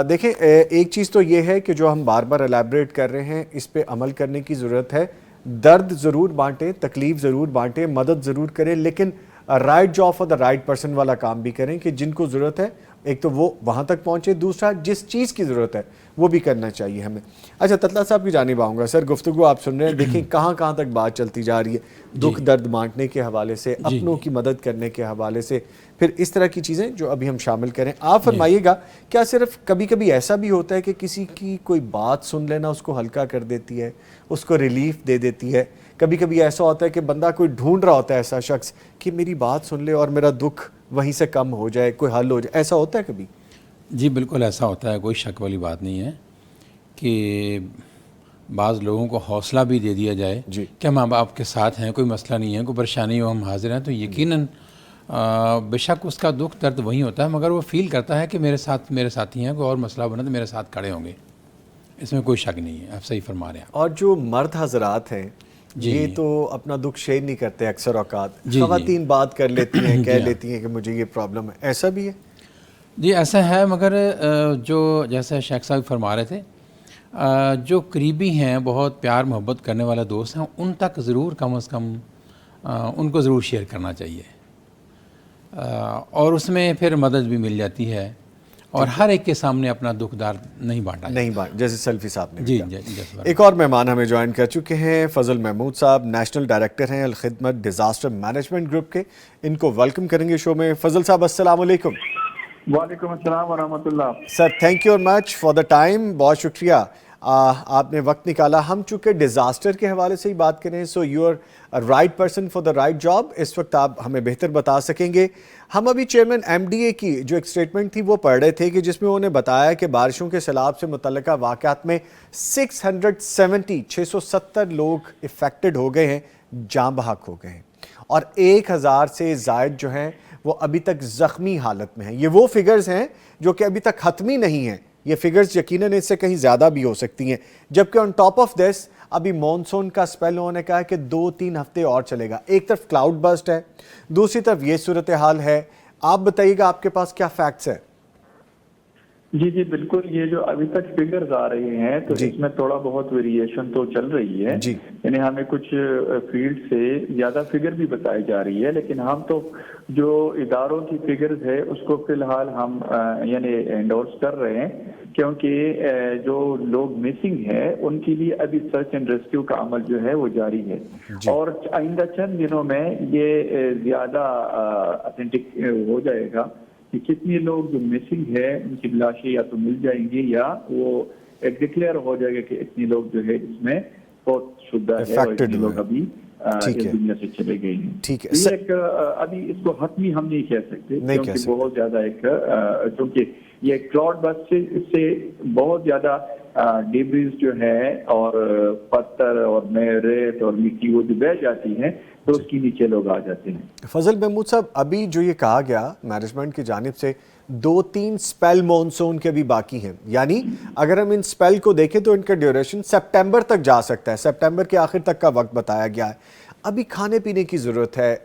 دیکھیں ایک چیز تو یہ ہے کہ جو ہم بار بار الیبریٹ کر رہے ہیں اس پہ عمل کرنے کی ضرورت ہے. درد ضرور بانٹیں, تکلیف ضرور بانٹیں, مدد ضرور کریں, لیکن right job for the right person والا کام بھی کریں کہ جن کو ضرورت ہے ایک تو وہ وہاں تک پہنچے, دوسرا جس چیز کی ضرورت ہے وہ بھی کرنا چاہیے ہمیں. اچھا تطلع صاحب کی جانب آؤں گا. سر گفتگو آپ سن رہے ہیں, دیکھیں کہاں کہاں تک بات چلتی جا رہی ہے, دکھ درد بانٹنے کے حوالے سے, اپنوں کی مدد کرنے کے حوالے سے, پھر اس طرح کی چیزیں جو ابھی ہم شامل کریں. آپ فرمائیے گا کیا صرف کبھی کبھی ایسا بھی ہوتا ہے کہ کسی کی کوئی بات سن لینا اس کو ہلکا کر دیتی ہے, اس کو ریلیف دے دیتی ہے؟ کبھی کبھی ایسا ہوتا ہے کہ بندہ کوئی ڈھونڈ رہا ہوتا ہے ایسا شخص کہ میری بات سن لے اور میرا دکھ وہیں سے کم ہو جائے, کوئی حل ہو جائے, ایسا ہوتا ہے کبھی؟ جی بالکل ایسا ہوتا ہے, کوئی شک والی بات نہیں ہے کہ بعض لوگوں کو حوصلہ بھی دے دیا جائے کہ ہم آپ کے ساتھ ہیں, کوئی مسئلہ نہیں ہے, کوئی پریشانی ہو ہم حاضر ہیں, تو یقیناً بے شک اس کا دکھ درد وہیں ہوتا ہے, مگر وہ فیل کرتا ہے کہ میرے ساتھ میرے ساتھی ہیں, کوئی اور مسئلہ بنا تو میرے ساتھ کھڑے ہوں گے, اس میں کوئی شک نہیں ہے. آپ صحیح فرما رہے ہیں. اور جو مرد حضرات ہیں یہ تو اپنا دکھ شیئر نہیں کرتے اکثر اوقات, خواتین بات کر لیتی ہیں, کہہ لیتی ہیں کہ مجھے یہ پرابلم ہے, ایسا بھی ہے؟ جی ایسا ہے, مگر جو جیسے شیخ صاحب فرما رہے تھے, جو قریبی ہیں, بہت پیار محبت کرنے والے دوست ہیں, ان تک ضرور کم از کم ان کو ضرور شیئر کرنا چاہیے, اور اس میں پھر مدد بھی مل جاتی ہے, اور ہر ایک کے سامنے اپنا دکھ درد نہیں بانٹا جیسے سیلفی صاحب نے جی. ایک اور مہمان ہمیں جوائن کر چکے ہیں, فضل محمود صاحب, نیشنل ڈائریکٹر ہیں الخدمت ڈیزاسٹر مینجمنٹ گروپ کے. ان کو ویلکم کریں گے شو میں. فضل صاحب السلام علیکم. وعلیکم السلام ورحمۃ اللہ. Sir thank you much for the time, بہت شکریہ آپ نے وقت نکالا. ہم چونکہ ڈیزاسٹر کے حوالے سے ہی بات کریں, so you are right person for the right job. اس وقت آپ ہمیں بہتر بتا سکیں گے. ہم ابھی چیئرمین ایم ڈی اے کی جو ایک اسٹیٹمنٹ تھی وہ پڑھ رہے تھے کہ جس میں انہوں نے بتایا کہ بارشوں کے سیلاب سے متعلقہ واقعات میں 670 لوگ افیکٹڈ ہو گئے ہیں, جاں بحق ہو گئے ہیں, اور 1000 سے زائد جو ہیں وہ ابھی تک زخمی حالت میں ہیں. یہ وہ فگرز ہیں جو کہ ابھی تک حتمی نہیں ہیں, یہ فگرز یقیناً اس سے کہیں زیادہ بھی ہو سکتی ہیں. جبکہ آن ٹاپ آف دس ابھی مونسون کا سپیل انہوں نے کہا کہ 2-3 ہفتے اور چلے گا. ایک طرف کلاؤڈ برسٹ ہے, دوسری طرف یہ صورتحال ہے. آپ بتائیے گا آپ کے پاس کیا فیکٹس ہے؟ جی بالکل, یہ جو ابھی تک فگرز آ رہے ہیں تو اس میں تھوڑا بہت ویریشن تو چل رہی ہے, یعنی ہمیں کچھ فیلڈ سے زیادہ فگر بھی بتائی جا رہی ہے, لیکن ہم تو جو اداروں کی فگرز ہے اس کو فی الحال ہم یعنی انڈورس کر رہے ہیں, کیونکہ جو لوگ مسنگ ہیں ان کے لیے ابھی سرچ اینڈ ریسکیو کا عمل جو ہے وہ جاری ہے, اور آئندہ چند دنوں میں یہ زیادہ اتھینٹک ہو جائے گا کہ کتنے لوگ جو مسنگ ہے ان کی لاشیں یا تو مل جائیں گی یا وہ ایک ڈکلیئر ہو جائے گا کہ اتنے لوگ جو ہے اس میں بہت شدہ ہے اور اتنے لوگ ابھی اس دنیا سے چلے گئے ہیں. یہ ایک ابھی اس کو حتمی ہم نہیں کہہ سکتے, کیونکہ بہت زیادہ ایک چونکہ یہ کلاؤڈ برسٹ سے بہت زیادہ ڈیبریز جو ہے اور پتھر اور ریت اور مٹی وہ جو بہ جاتی ہے تو اس کے نیچے لوگ آ جاتے ہیں۔ فضل محمود صاحب، ابھی جو یہ کہا گیا مینجمنٹ کی جانب سے 2-3 سپیل مونسون کے بھی باقی ہیں، یعنی اگر ہم ان سپیل کو دیکھیں تو ان کا ڈیوریشن سپٹمبر تک جا سکتا ہے، سپٹمبر کے آخر تک کا وقت بتایا گیا ہے۔ ابھی کھانے پینے کی ضرورت ہے،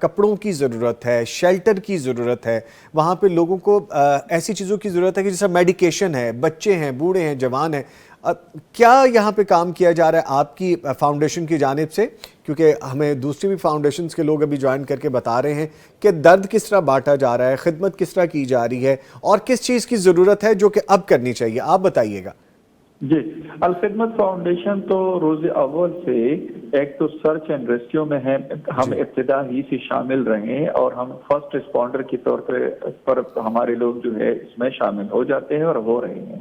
کپڑوں کی ضرورت ہے، شیلٹر کی ضرورت ہے، وہاں پہ لوگوں کو ایسی چیزوں کی ضرورت ہے کہ جیسا میڈیکیشن ہے، بچے ہیں، بوڑھے ہیں، جوان ہیں۔ کیا یہاں پہ کام کیا جا رہا ہے آپ کی فاؤنڈیشن کی جانب سے؟ کیونکہ ہمیں دوسری بھی فاؤنڈیشنز کے لوگ ابھی جوائن کر کے بتا رہے ہیں کہ درد کس طرح بانٹا جا رہا ہے، خدمت کس طرح کی جا رہی ہے، اور کس چیز کی ضرورت ہے جو کہ اب کرنی چاہیے، آپ بتائیے گا۔ جی، الخدمت فاؤنڈیشن تو روز اول سے ایک تو سرچ اینڈ ریسکیو میں ہے، ہم ابتدا ہی سے شامل رہے اور ہم فرسٹ رسپونڈر کے طور پر ہمارے لوگ جو ہے اس میں شامل ہو جاتے ہیں اور ہو رہے ہیں۔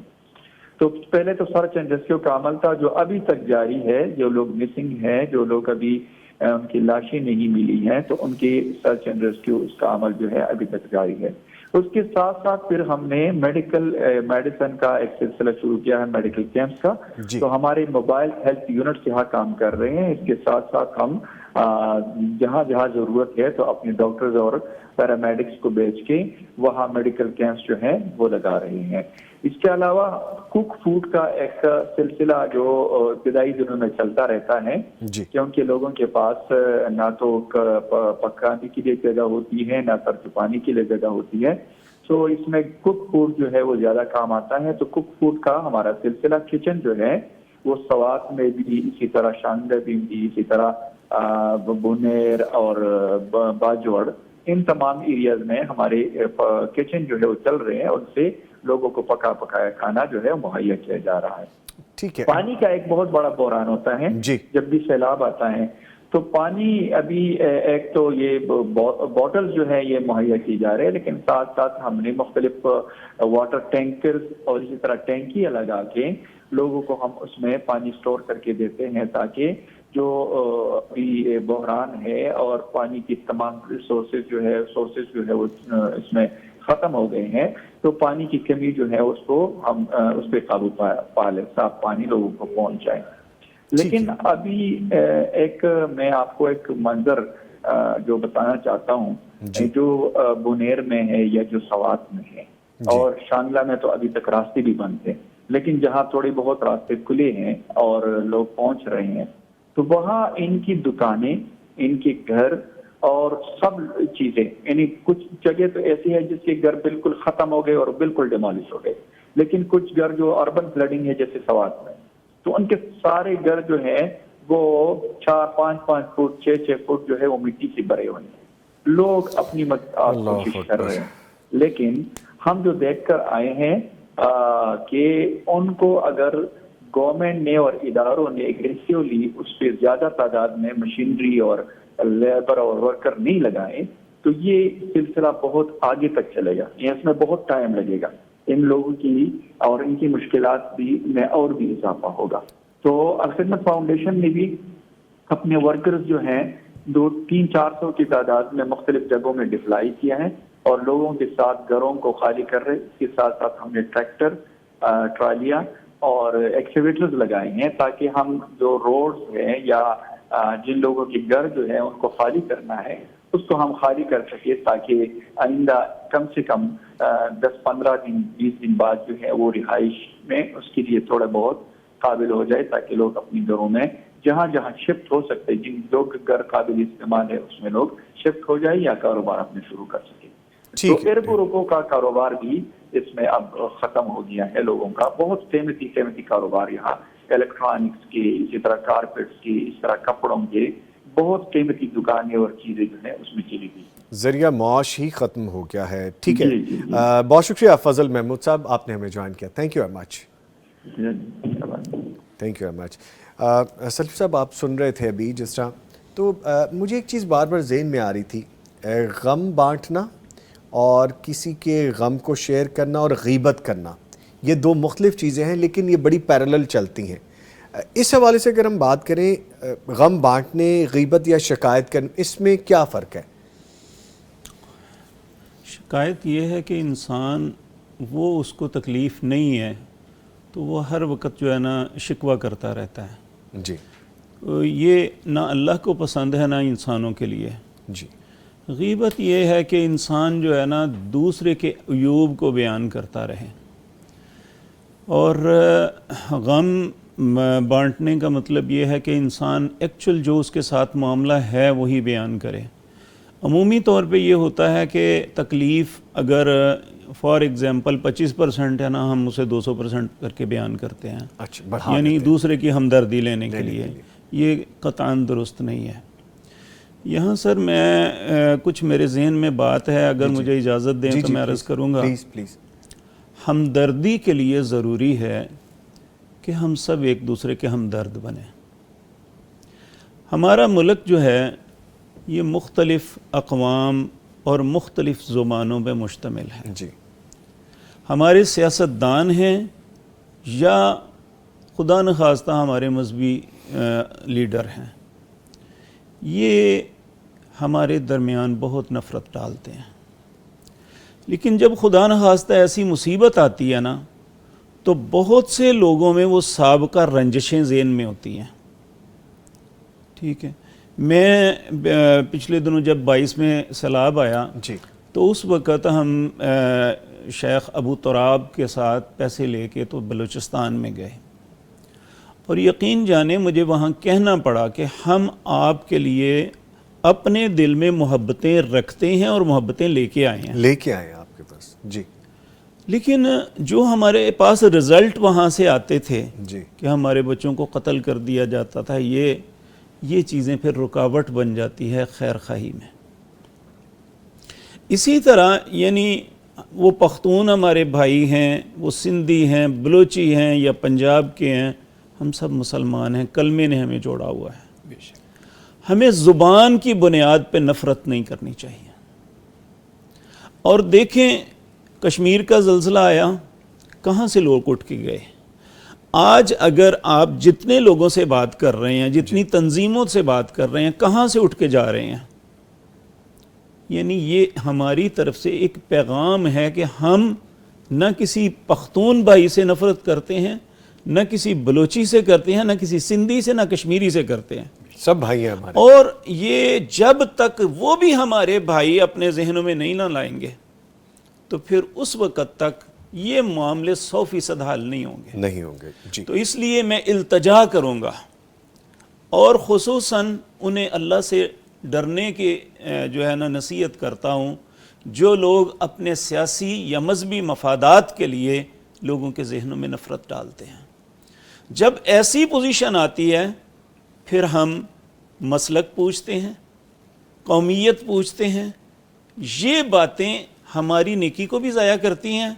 تو پہلے تو سرچ اینڈ ریسکیو کا عمل تھا جو ابھی تک جاری ہے، جو لوگ مسنگ ہیں، جو لوگ ابھی ان کی لاشیں نہیں ملی ہیں تو ان کی سرچ اینڈ ریسکیو اس کا عمل جو ہے ابھی تک جاری ہے۔ اس کے ساتھ ساتھ پھر ہم نے میڈیسن کا ایک سلسلہ شروع کیا ہے، میڈیکل کیمپس کا۔ تو ہمارے موبائل ہیلتھ یونٹس یہاں کام کر رہے ہیں۔ اس کے ساتھ ساتھ ہم جہاں جہاں ضرورت ہے تو اپنے ڈاکٹرز اور پیرامیڈکس کو بھیج کے وہاں میڈیکل کیمپس جو ہیں وہ لگا رہے ہیں۔ اس کے علاوہ کوک فوڈ کا ایک سلسلہ جو ابتدائی دنوں میں چلتا رہتا ہے، کیونکہ لوگوں کے پاس نہ تو پکانے کے لیے جگہ ہوتی ہے، نہ سر چھپانے کے لیے جگہ ہوتی ہے، تو اس میں کوک فوڈ جو ہے وہ زیادہ کام آتا ہے۔ تو کوک فوڈ کا ہمارا سلسلہ کچن جو ہے وہ سوات میں بھی، اسی طرح شانگلہ بھی، اسی طرح بونیر اور باجوڑ، ان تمام ایریاز میں ہمارے کچن جو ہے وہ چل رہے ہیں، ان سے لوگوں کو پکا پکایا کھانا جو ہے مہیا کیا جا رہا ہے۔ ٹھیک ہے۔ پانی کا ایک بہت بڑا بحران ہوتا ہے جب بھی سیلاب آتا ہے، تو پانی ابھی ایک تو یہ بوٹل جو ہے یہ مہیا کی جا رہے ہیں، لیکن ساتھ ساتھ ہم نے مختلف واٹر ٹینکرز اور اسی طرح ٹینکیاں لگا کے لوگوں کو ہم اس میں پانی سٹور کر کے دیتے ہیں، تاکہ جو ابھی بحران ہے اور پانی کی تمام سورسز جو ہے وہ اس میں ختم ہو گئے ہیں، تو پانی کی کمی جو ہے اس کو ہم اس پہ قابو پا لیں، صاف پانی لوگوں کو پہنچ جائے۔ لیکن ابھی ایک میں آپ کو ایک منظر جو بتانا چاہتا ہوں، جو بونیر میں ہے یا جو سوات میں ہے، اور شانگلہ میں تو ابھی تک راستے بھی بند ہیں، لیکن جہاں تھوڑے بہت راستے کھلے ہیں اور لوگ پہنچ رہے ہیں، تو وہاں ان کی دکانیں، ان کے گھر اور سب چیزیں، یعنی کچھ جگہ تو ایسی ہے جس کے گھر بالکل ختم ہو گئے اور بالکل ڈیمالش ہو گئے، لیکن کچھ گھر جو اربن فلڈنگ ہے جیسے سوات میں، تو ان کے سارے گھر جو ہیں وہ 4-5 فٹ 6 فٹ جو ہے وہ مٹی سے بھرے ہوئے ہیں۔ لوگ اپنی کوشش کر رہے ہیں، لیکن ہم جو دیکھ کر آئے ہیں کہ ان کو اگر گورنمنٹ نے اور اداروں نے ایگریسولی اس پہ زیادہ تعداد میں مشینری اور لیبر اور ورکر نہیں لگائے تو یہ سلسلہ بہت آگے تک چلے گا، اس میں بہت ٹائم لگے گا، ان لوگوں کی اور ان کی مشکلات بھی میں اور بھی اضافہ ہوگا۔ تو الخدمت فاؤنڈیشن نے بھی اپنے ورکرز جو ہیں 200-400 کی تعداد میں مختلف جگہوں میں ڈپلائی کیا ہے اور لوگوں کے ساتھ گھروں کو خالی کر رہے۔ اس کے ساتھ ساتھ ہم نے ٹریکٹر، ٹرالیاں اور ایکسکیویٹرز لگائے ہیں تاکہ ہم جو روڈز ہیں یا جن لوگوں کے گھر جو ہے ان کو خالی کرنا ہے اس کو ہم خالی کر سکے، تاکہ آئندہ کم سے کم 10-15 دن 20 دن بعد جو ہے وہ رہائش میں اس کے لیے تھوڑا بہت قابل ہو جائے، تاکہ لوگ اپنی گھروں میں جہاں جہاں شفٹ ہو سکتے، جن لوگ گھر قابل استعمال ہے اس میں لوگ شفٹ ہو جائے یا کاروبار اپنے شروع کر سکے۔ تو اربوں روپوں کا کاروبار بھی اس میں اب ختم ہو گیا ہے لوگوں کا۔ بہت قیمتی کاروبار یہاں الیکٹرانکس کے، اسی طرح کارپیٹس کے، اس طرح کپڑوں کے، بہت قیمتی دکانیں اور چیزیں جو ہیں اس میں چلی گئی، ذریعہ معاش ہی ختم ہو گیا ہے۔ ٹھیک ہے، بہت شکریہ فضل محمود صاحب، آپ نے ہمیں جوائن کیا، thank you very much. Thank you very much. Salafi صاحب، آپ سن رہے تھے ابھی جس طرح، تو مجھے ایک چیز بار بار ذہن میں آ رہی تھی، غم بانٹنا اور کسی کے غم کو شیئر کرنا اور غیبت کرنا، یہ دو مختلف چیزیں ہیں لیکن یہ بڑی پیرالل چلتی ہیں۔ اس حوالے سے اگر ہم بات کریں، غم بانٹنے، غیبت یا شکایت کرنا، اس میں کیا فرق ہے؟ شکایت یہ ہے کہ انسان وہ اس کو تکلیف نہیں ہے تو وہ ہر وقت جو ہے نا شکوہ کرتا رہتا ہے. جی یہ نہ اللہ کو پسند ہے نہ انسانوں کے لیے. جی. غیبت یہ ہے کہ انسان جو ہے نا دوسرے کے عیوب کو بیان کرتا رہے, اور غم بانٹنے کا مطلب یہ ہے کہ انسان ایکچول جو اس کے ساتھ معاملہ ہے وہی بیان کرے. عمومی طور پہ یہ ہوتا ہے کہ تکلیف اگر فار ایگزامپل 25% ہے نا, ہم اسے 200% کر کے بیان کرتے ہیں. اچھا, یعنی دوسرے کی ہمدردی لینے کے لیے. یہ قطعاً درست نہیں ہے. یہاں سر میں کچھ میرے ذہن میں بات ہے, اگر مجھے اجازت دیں تو میں عرض کروں گا. پلیز. ہمدردی کے لیے ضروری ہے کہ ہم سب ایک دوسرے کے ہمدرد بنیں. ہمارا ملک جو ہے یہ مختلف اقوام اور مختلف زبانوں پہ مشتمل ہے. جی. ہمارے سیاستدان ہیں یا خدا نخواستہ ہمارے مذہبی لیڈر ہیں, یہ ہمارے درمیان بہت نفرت ڈالتے ہیں. لیکن جب خدا نخواستہ ایسی مصیبت آتی ہے نا, تو بہت سے لوگوں میں وہ سابقہ رنجشیں ذہن میں ہوتی ہیں. ٹھیک ہے, میں پچھلے دنوں جب 22 میں سیلاب آیا جی, تو اس وقت ہم شیخ ابو تراب کے ساتھ پیسے لے کے تو بلوچستان میں گئے, اور یقین جانے مجھے وہاں کہنا پڑا کہ ہم آپ کے لیے اپنے دل میں محبتیں رکھتے ہیں اور محبتیں لے کے آئے ہیں آپ کے پاس. جی. لیکن جو ہمارے پاس رزلٹ وہاں سے آتے تھے جی. کہ ہمارے بچوں کو قتل کر دیا جاتا تھا, یہ چیزیں پھر رکاوٹ بن جاتی ہے خیر خواہی میں. اسی طرح یعنی وہ پختون ہمارے بھائی ہیں, وہ سندھی ہیں, بلوچی ہیں یا پنجاب کے ہیں, ہم سب مسلمان ہیں. کلمے نے ہمیں جوڑا ہوا ہے. ہمیں زبان کی بنیاد پہ نفرت نہیں کرنی چاہیے. اور دیکھیں کشمیر کا زلزلہ آیا, کہاں سے لوگ اٹھ کے گئے. آج اگر آپ جتنے لوگوں سے بات کر رہے ہیں, جتنی تنظیموں سے بات کر رہے ہیں, کہاں سے اٹھ کے جا رہے ہیں. یعنی یہ ہماری طرف سے ایک پیغام ہے کہ ہم نہ کسی پختون بھائی سے نفرت کرتے ہیں, نہ کسی بلوچی سے کرتے ہیں, نہ کسی سندھی سے, نہ کشمیری سے کرتے ہیں. سب بھائی ہیں ہمارے. اور یہ جب تک وہ بھی ہمارے بھائی اپنے ذہنوں میں نہیں نہ لائیں گے تو پھر اس وقت تک یہ معاملے 100% حل نہیں ہوں گے. جی. تو اس لیے میں التجا کروں گا, اور خصوصاً انہیں اللہ سے ڈرنے کے جو ہے نا نصیحت کرتا ہوں, جو لوگ اپنے سیاسی یا مذہبی مفادات کے لیے لوگوں کے ذہنوں میں نفرت ڈالتے ہیں. جب ایسی پوزیشن آتی ہے پھر ہم مسلک پوچھتے ہیں, قومیت پوچھتے ہیں. یہ باتیں ہماری نیکی کو بھی ضائع کرتی ہیں,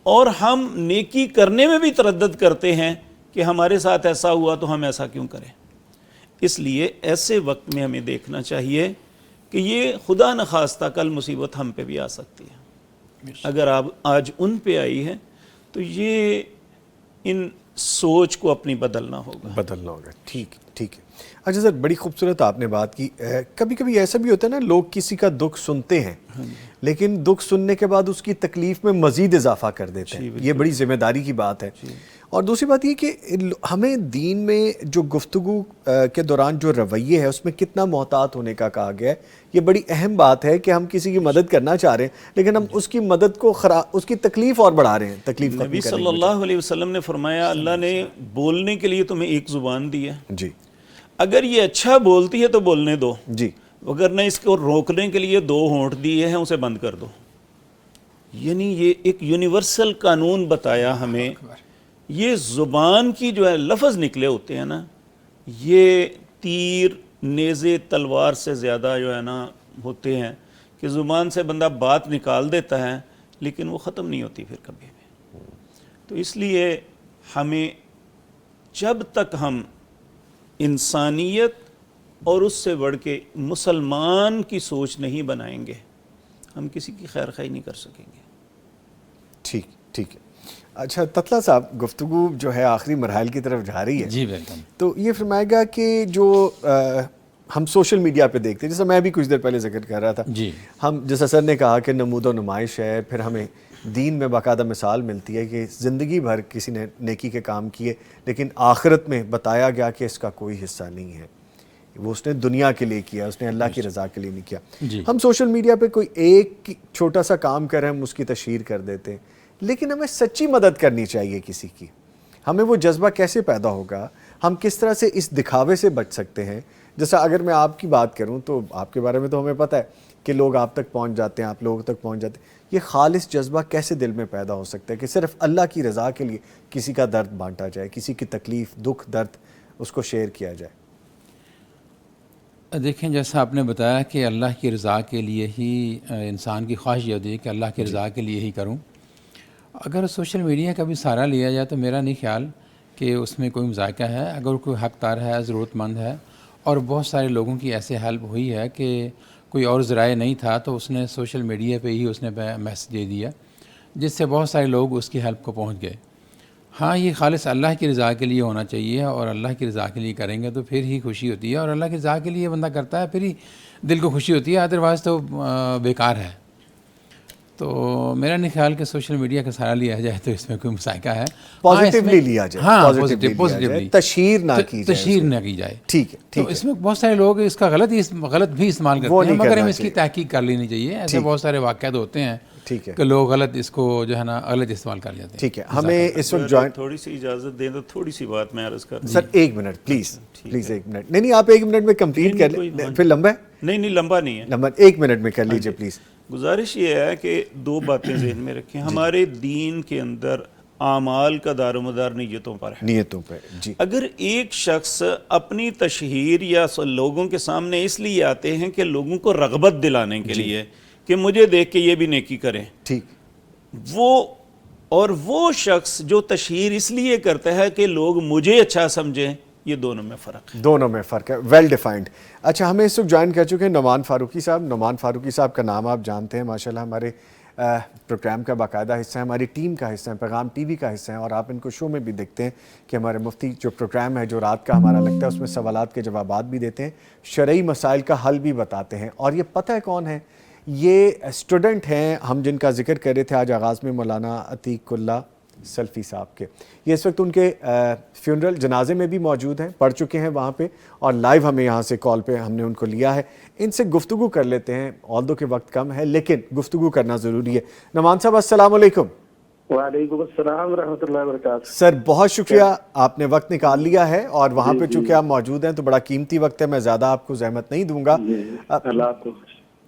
اور ہم نیکی کرنے میں بھی تردد کرتے ہیں کہ ہمارے ساتھ ایسا ہوا تو ہم ایسا کیوں کریں. اس لیے ایسے وقت میں ہمیں دیکھنا چاہیے کہ یہ خدا نخواستہ کل مصیبت ہم پہ بھی آ سکتی ہے. اگر آپ آج ان پہ آئی ہے تو یہ ان سوچ کو اپنی بدلنا ہوگا. ٹھیک ہے. اچھا سر, بڑی خوبصورت آپ نے بات کی. کبھی کبھی ایسا بھی ہوتا ہے نا, لوگ کسی کا دکھ سنتے ہیں لیکن دکھ سننے کے بعد اس کی تکلیف میں مزید اضافہ کر دیتے ہیں. یہ بڑی ذمہ داری کی بات ہے. اور دوسری بات یہ کہ ہمیں دین میں جو گفتگو کے دوران جو رویے ہے اس میں کتنا محتاط ہونے کا کہا گیا ہے. یہ بڑی اہم بات ہے کہ ہم کسی کی مدد کرنا چاہ رہے ہیں لیکن ہم اس کی مدد کو اس کی تکلیف اور بڑھا رہے ہیں. تکلیف نبی صلی اللہ علیہ وسلم نے فرمایا, اللہ نے بولنے کے لیے تمہیں ایک زبان دی ہے. جی. اگر یہ اچھا بولتی ہے تو بولنے دو. جی. اگر نہ اس کو روکنے کے لیے 2 ہونٹ دیے ہیں, اسے بند کر دو. یعنی یہ ایک یونیورسل قانون بتایا ہمیں. یہ زبان کی جو ہے لفظ نکلے ہوتے ہیں نا, یہ تیر نیزے تلوار سے زیادہ جو ہے نا ہوتے ہیں کہ زبان سے بندہ بات نکال دیتا ہے لیکن وہ ختم نہیں ہوتی پھر کبھی بھی. تو اس لیے ہمیں جب تک ہم انسانیت اور اس سے بڑھ کے مسلمان کی سوچ نہیں بنائیں گے, ہم کسی کی خیر خواہی نہیں کر سکیں گے. ٹھیک ہے. اچھا تطلا صاحب, گفتگو جو ہے آخری مراحل کی طرف جا رہی ہے. جی بالکل. تو یہ فرمائے گا کہ جو ہم سوشل میڈیا پہ دیکھتے ہیں, جیسا میں بھی کچھ دیر پہلے ذکر کر رہا تھا, جی, ہم جیسا سر نے کہا کہ نمود و نمائش ہے, پھر ہمیں دین میں باقاعدہ مثال ملتی ہے کہ زندگی بھر کسی نے نیکی کے کام کیے لیکن آخرت میں بتایا گیا کہ اس کا کوئی حصہ نہیں ہے، وہ اس نے دنیا کے لیے کیا، اس نے اللہ کی رضا کے لیے نہیں کیا۔ ہم سوشل میڈیا پہ کوئی ایک چھوٹا سا کام کریں، ہم اس کی تشہیر کر دیتے ہیں، لیکن ہمیں سچی مدد کرنی چاہیے کسی کی۔ ہمیں وہ جذبہ کیسے پیدا ہوگا، ہم کس طرح سے اس دکھاوے سے بچ سکتے ہیں؟ جیسا اگر میں آپ کی بات کروں تو آپ کے بارے میں تو ہمیں پتہ ہے کہ لوگ آپ تک پہنچ جاتے ہیں، آپ لوگوں تک پہنچ جاتے ہیں، یہ خالص جذبہ کیسے دل میں پیدا ہو سکتا ہے کہ صرف اللہ کی رضا کے لیے کسی کا درد بانٹا جائے، کسی کی تکلیف، دکھ، درد اس کو شیئر کیا جائے؟ دیکھیں، جیسا آپ نے بتایا کہ اللہ کی رضا کے لیے ہی انسان کی خواہش یہ ہوتی ہے کہ اللہ کی رضا کے لیے ہی کروں۔ اگر سوشل میڈیا کا بھی سہارا لیا جائے تو میرا نہیں خیال کہ اس میں کوئی مذائقہ ہے۔ اگر کوئی حقدار ہے، ضرورت مند ہے، اور بہت سارے لوگوں کی ایسے ہیلپ ہوئی ہے کہ کوئی اور ذرائع نہیں تھا تو اس نے سوشل میڈیا پہ ہی اس نے میسج دے دیا، جس سے بہت سارے لوگ اس کی ہیلپ کو پہنچ گئے۔ ہاں، یہ خالص اللہ کی رضا کے لیے ہونا چاہیے، اور اللہ کی رضا کے لیے کریں گے تو پھر ہی خوشی ہوتی ہے، اور اللہ کی رضا کے لیے بندہ کرتا ہے پھر ہی دل کو خوشی ہوتی ہے، ادروائز تو بیکار ہے۔ تو میرا نہیں خیال کہ سوشل میڈیا کا سہارا لیا جائے تو اس میں کوئی مسائقہ ہے۔ پازیٹیولی لیا جائے، ہاں، پازیٹیولی، تشہیر نہ کی جائے، تشہیر نہ کی جائے۔ ٹھیک ہے، تو اس میں بہت سارے لوگ اس کا غلط بھی استعمال کرتے ہیں، مگر ہمیں اس کی تحقیق کر لینی چاہیے۔ ایسے بہت سارے واقعات ہوتے ہیں ٹھیک ہے کہ لوگ غلط اس کو جو ہے نا غلط استعمال کر لیتے ہیں۔ ٹھیک ہے، ہمیں اس وقت جوائن، تھوڑی سی اجازت دیں تو تھوڑی سی بات میں عرض کر دوں۔ سر ایک منٹ پلیز، پلیز ایک منٹ، نہیں آپ ایک منٹ میں کمپلیٹ کر لیں، پھر لمبا ہے؟ نہیں لمبا نہیں ہے، لمبا ایک منٹ میں کر لیجئے پلیز۔ گزارش یہ ہے کہ دو باتیں ذہن میں رکھیں، ہمارے دین کے اندر اعمال کا دار و مدار نیتوں پر ہے۔ نیتوں پہ، جی۔ اگر ایک شخص اپنی تشہیر یا لوگوں کے سامنے اس لیے آتے ہیں کہ لوگوں کو رغبت دلانے کے لیے کہ مجھے دیکھ کے یہ بھی نیکی کریں، ٹھیک، وہ شخص جو تشہیر اس لیے کرتا ہے کہ لوگ مجھے اچھا سمجھیں، یہ دونوں میں فرق ہے، دونوں میں فرق ہے، ویل ڈیفائنڈ۔ اچھا، ہمیں اس وقت جوائن کر چکے ہیں نعمان فاروقی صاحب۔ نعمان فاروقی صاحب کا نام آپ جانتے ہیں، ماشاءاللہ ہمارے پروگرام کا باقاعدہ حصہ ہے، ہماری ٹیم کا حصہ ہے، پیغام ٹی وی کا حصہ ہے، اور آپ ان کو شو میں بھی دیکھتے ہیں کہ ہمارے مفتی جو پروگرام ہے جو رات کا ہمارا لگتا ہے اس میں سوالات کے جوابات بھی دیتے ہیں، شرعی مسائل کا حل بھی بتاتے ہیں۔ اور یہ پتہ ہے کون ہے؟ یہ اسٹوڈنٹ ہیں ہم جن کا ذکر کر رہے تھے آج آغاز میں، مولانا عتیق اللہ سلفی صاحب کے۔ یہ اس وقت ان کے فیونرل جنازے میں بھی موجود ہیں، پڑھ چکے ہیں وہاں پہ، اور لائیو ہمیں یہاں سے کال پہ ہم نے ان کو لیا ہے۔ ان سے گفتگو کر لیتے ہیں، آلدو کہ وقت کم ہے لیکن گفتگو کرنا ضروری ہے۔ نعمان صاحب السلام علیکم۔ وعلیکم السلام ورحمۃ اللہ وبرکاتہ۔ سر بہت شکریہ، آپ نے وقت نکال لیا ہے اور وہاں پہ چونکہ آپ موجود ہیں تو بڑا قیمتی وقت ہے، میں زیادہ آپ کو زحمت نہیں دوں گا۔ اللہ آپ کو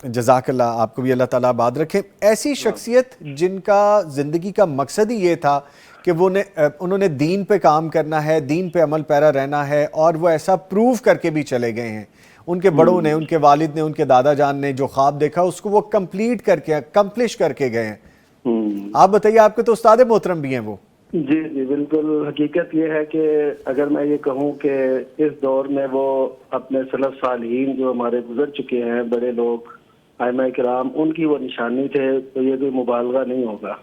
جزاک اللہ، آپ کو بھی اللہ تعالیٰ آباد رکھے۔ ایسی شخصیت جن کا زندگی کا مقصد ہی یہ تھا کہ انہوں نے دین پہ کام کرنا ہے، دین پہ عمل پیرا رہنا ہے، اور وہ ایسا پروف کر کے بھی چلے گئے ہیں۔ ان کے بڑوں نے، ان کے والد نے، ان کے دادا جان نے جو خواب دیکھا اس کو وہ کمپلیٹ کر کے، اکمپلش کر کے گئے ہیں۔ آپ بتائیے، آپ کے تو استاد محترم بھی ہیں وہ۔ جی جی بالکل، حقیقت یہ ہے کہ اگر میں یہ کہوں کہ اس دور میں وہ اپنے سلف صالحین جو ہمارے گزر چکے ہیں، بڑے لوگ، ائمہ کرام، ان کی وہ نشانی تھے تو یہ کوئی مبالغہ نہیں ہوگا۔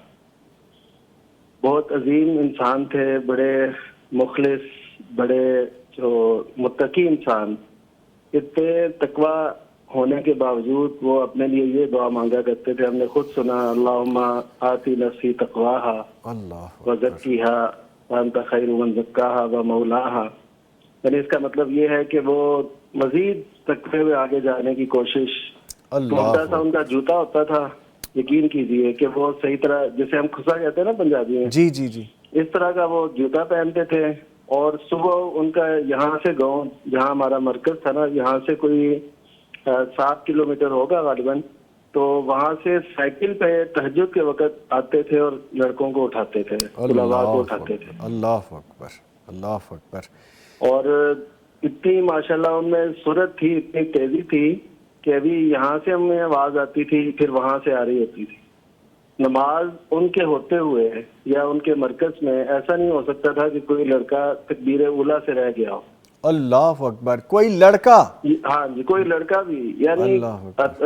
بہت عظیم انسان تھے، بڑے مخلص، بڑے جو متقی انسان، اتنے تقوی ہونے کے باوجود وہ اپنے لیے یہ دعا مانگا کرتے تھے، ہم نے خود سنا، اللہم آتی نفسی تقواہا وزکیہا وانت خیر من زکاہا ومولاہا۔ یعنی اس کا مطلب یہ ہے کہ وہ مزید تقوی میں آگے جانے کی کوشش، چھوٹا سا ان کا جوتا ہوتا تھا، یقین کیجئے کہ وہ صحیح طرح، جسے ہم کھسا کہتے ہیں نا پنجابی میں، جی جی جی، اس طرح کا وہ جوتا پہنتے تھے۔ اور صبح ان کا یہاں سے گاؤں، جہاں ہمارا مرکز تھا نا، یہاں سے کوئی 7 کلومیٹر ہوگا غالباً، تو وہاں سے سائیکل پہ تہجد کے وقت آتے تھے اور لڑکوں کو اٹھاتے تھے، طلباء کو اٹھاتے تھے۔ اللہ اکبر، اللہ اکبر۔ اور اتنی ماشاءاللہ ان میں سرعت تھی، اتنی تیزی تھی کہ ابھی یہاں سے ہمیں آواز آتی تھی، پھر وہاں سے آ رہی ہوتی تھی۔ نماز ان کے ہوتے ہوئے یا ان کے مرکز میں ایسا نہیں ہو سکتا تھا کہ کوئی لڑکا تکبیر اولیٰ سے رہ گیا ہو۔ اللہ اکبر، کوئی لڑکا؟ ہاں جی، کوئی لڑکا بھی، یعنی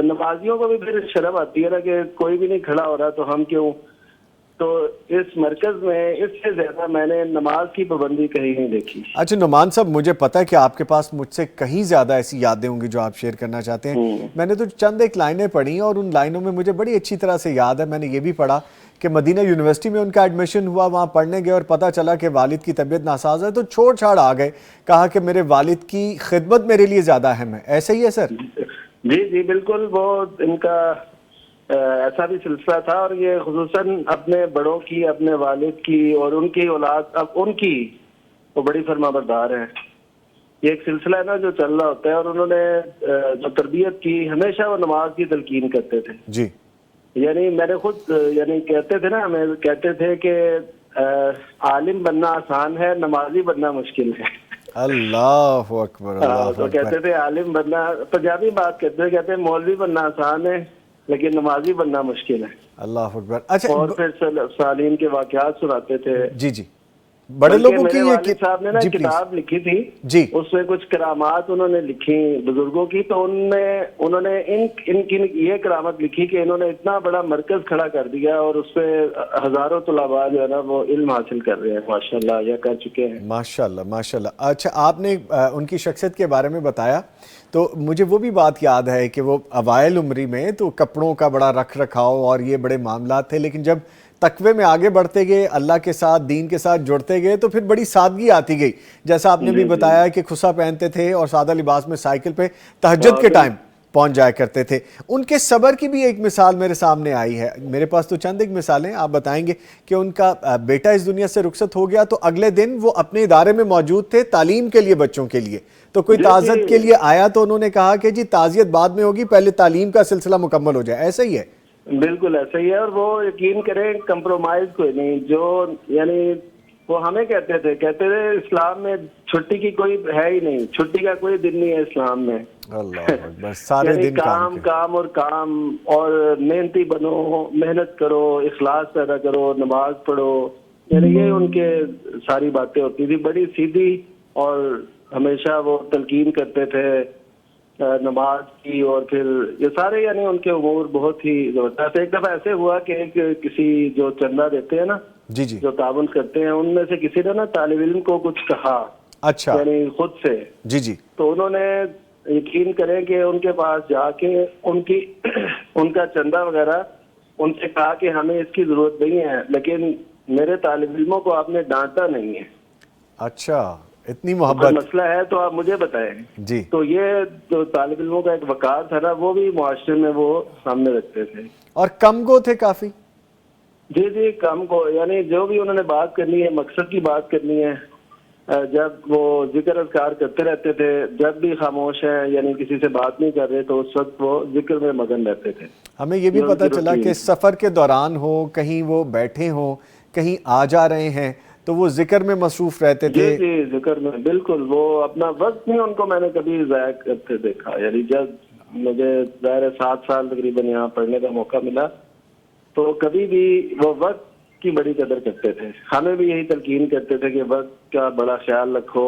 نمازیوں کو بھی پھر شرم آتی ہے نا کہ کوئی بھی نہیں کھڑا ہو رہا تو ہم کیوں، تو اس مرکز میں اس سے زیادہ میں نے نماز کی پابندی کہیں نہیں دیکھی. اچھا نعمان صاحب، مجھے پتا ہے کہ آپ کے پاس مجھ سے کہیں زیادہ ایسی یادیں ہوں گی جو آپ شیئر کرنا چاہتے ہیں. میں نے تو چند ایک لائنیں پڑھی اور ان لائنوں میں مجھے بڑی اچھی طرح سے یاد ہے. میں نے یہ بھی پڑھا کہ مدینہ یونیورسٹی میں ان کا ایڈمیشن ہوا، وہاں پڑھنے گئے اور پتہ چلا کہ والد کی طبیعت ناساز ہے، تو چھوڑ چھاڑ آ گئے، کہا کہ میرے والد کی خدمت میرے لیے زیادہ اہم ہے. ایسا ہی ہے سر؟ جی بالکل، وہ ان کا ایسا بھی سلسلہ تھا، اور یہ خصوصاً اپنے بڑوں کی، اپنے والد کی اور ان کی اولاد، اب ان کی وہ بڑی فرما بردار ہیں. یہ ایک سلسلہ ہے نا جو چل رہا ہوتا ہے، اور انہوں نے جو تربیت کی، ہمیشہ وہ نماز کی تلقین کرتے تھے. جی یعنی میں نے خود یعنی کہتے تھے نا، ہمیں کہتے تھے کہ عالم بننا آسان ہے، نمازی بننا مشکل ہے. اللہ اکبر، اللہ تو کہتے تھے عالم بننا، پنجابی بات کہتے ہیں مولوی بننا آسان ہے لیکن نمازی بننا مشکل ہے. اللہ اکبر. اچھا، اور پھر صالحین کے واقعات سناتے تھے. جی بڑے لوگوں کی میرے یہ والد صاحب نے نا جی کتاب لکھی تھی، جی اس میں کچھ کرامات انہوں نے لکھی بزرگوں کی. تو انہوں نے ان کی یہ کرامت لکھی کہ انہوں نے اتنا بڑا مرکز کھڑا کر دیا، اور اس پہ ہزاروں طلباء جو ہے نا وہ علم حاصل کر رہے ہیں ماشاءاللہ، یا کر چکے ہیں. ماشاءاللہ. اچھا، آپ نے ان کی شخصیت کے بارے میں بتایا تو مجھے وہ بھی بات یاد ہے کہ وہ اوائل عمری میں تو کپڑوں کا بڑا رکھ رکھاؤ اور یہ بڑے معاملات تھے، لیکن جب تقوی میں آگے بڑھتے گئے، اللہ کے ساتھ، دین کے ساتھ جڑتے گئے، تو پھر بڑی سادگی آتی گئی. جیسا آپ نے بھی بتایا کہ کھسا پہنتے تھے اور سادہ لباس میں سائیکل پہ تہجد کے ٹائم پہنچ جایا کرتے تھے. ان کے صبر کی بھی ایک مثال میرے سامنے آئی ہے. میرے پاس تو چند ایک مثالیں آپ بتائیں گے کہ ان کا بیٹا اس دنیا سے رخصت ہو گیا تو اگلے دن وہ اپنے ادارے میں موجود تھے تعلیم کے لیے، بچوں کے لیے. تو کوئی تعزیت کے لیے آیا تو انہوں نے کہا کہ جی تعزیت بعد میں ہوگی، پہلے تعلیم کا سلسلہ مکمل ہو جائے. ایسا ہی ہے؟ بالکل ایسا ہی ہے. اور وہ یقین کریں کمپرومائز کوئی نہیں. جو یعنی وہ ہمیں کہتے تھے اسلام میں چھٹی کی کوئی ہے ہی نہیں، چھٹی کا کوئی دن نہیں ہے اسلام میں. اللہ اکبر، سارے یعنی دن کام اور محنتی بنو، محنت کرو، اخلاص پیدا کرو، نماز پڑھو. یعنی یہ ان کے ساری باتیں ہوتی تھی، بڑی سیدھی. اور ہمیشہ وہ تلقین کرتے تھے نماز کی. اور پھر یہ سارے یعنی ان کے امور بہت ہی زبردست. ایک دفعہ ایسے ہوا کہ کسی جو چندہ دیتے ہیں نا، جی جو تعاون کرتے ہیں، ان میں سے کسی نے نا طالب علم کو کچھ کہا، اچھا، یعنی خود سے. جی تو انہوں نے یقین کریں کہ ان کے پاس جا کے ان کا چندہ وغیرہ ان سے کہا کہ ہمیں اس کی ضرورت نہیں ہے، لیکن میرے طالب علموں کو آپ نے ڈانٹا نہیں ہے. اچھا، اتنی کوئی محبت. مسئلہ ہے تو آپ مجھے بتائیں. جی تو یہ جو طالب علموں کا ایک وقار تھا نا، وہ بھی معاشرے میں وہ سامنے رکھتے تھے. اور کم گو تھے کافی. جی کم کو، یعنی جو بھی انہوں نے بات کرنی ہے، مقصد کی بات کرنی ہے. جب وہ ذکر اذکار کرتے رہتے تھے، جب بھی خاموش ہیں یعنی کسی سے بات نہیں کر رہے تو اس وقت وہ ذکر میں مگن رہتے تھے. ہمیں یہ بھی پتہ چلا کہ سفر کے دوران ہو، کہیں وہ بیٹھے ہوں، کہیں آ جا رہے ہیں تو وہ ذکر میں مصروف رہتے تھے. جی ذکر میں بالکل. وہ اپنا وقت نہیں ان کو میں نے کبھی ضائع کرتے دیکھا. یعنی جب مجھے ظاہر 7 سال تقریباً یہاں پڑھنے کا موقع ملا تو کبھی بھی وہ وقت کی بڑی قدر کرتے تھے. ہمیں بھی یہی تلقین کرتے تھے کہ وقت کا بڑا خیال رکھو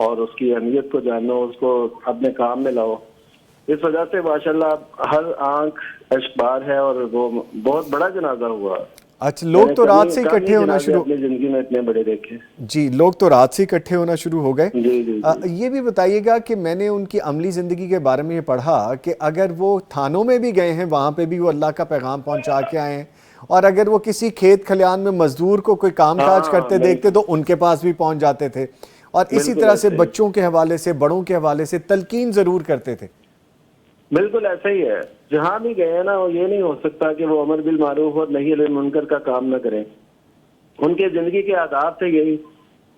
اور اس کی اہمیت کو جانو، اس کو اپنے کام میں لاؤ. اس وجہ سے ماشاءاللہ ہر آنکھ اشبار ہے. اور وہ بہت بڑا جنازہ ہوا. اچھا، لوگ تو رات سے اکٹھے ہونا شروع، اپنی زندگی میں اتنے بڑے دیکھے. جی، لوگ تو رات سے اکٹھے ہونا شروع ہو گئے. جی یہ بھی بتائیے گا کہ میں نے ان کی عملی زندگی کے بارے میں یہ پڑھا کہ اگر وہ تھانوں میں بھی گئے ہیں وہاں پہ بھی وہ اللہ کا پیغام پہنچا کے آئے ہیں، اور اگر وہ کسی کھیت کھلیان میں مزدور کو کوئی کام کاج کرتے دیکھتے تو ان کے پاس بھی پہنچ جاتے تھے. اور اسی طرح سے بچوں کے حوالے سے، بڑوں کے حوالے سے تلقین ضرور کرتے تھے. بالکل ایسا ہی ہے. جہاں بھی گئے نا، وہ یہ نہیں ہو سکتا کہ وہ امر بالمعروف اور نہی عن المنکر کا کام نہ کریں. ان کے زندگی کے آداب تھے یہی.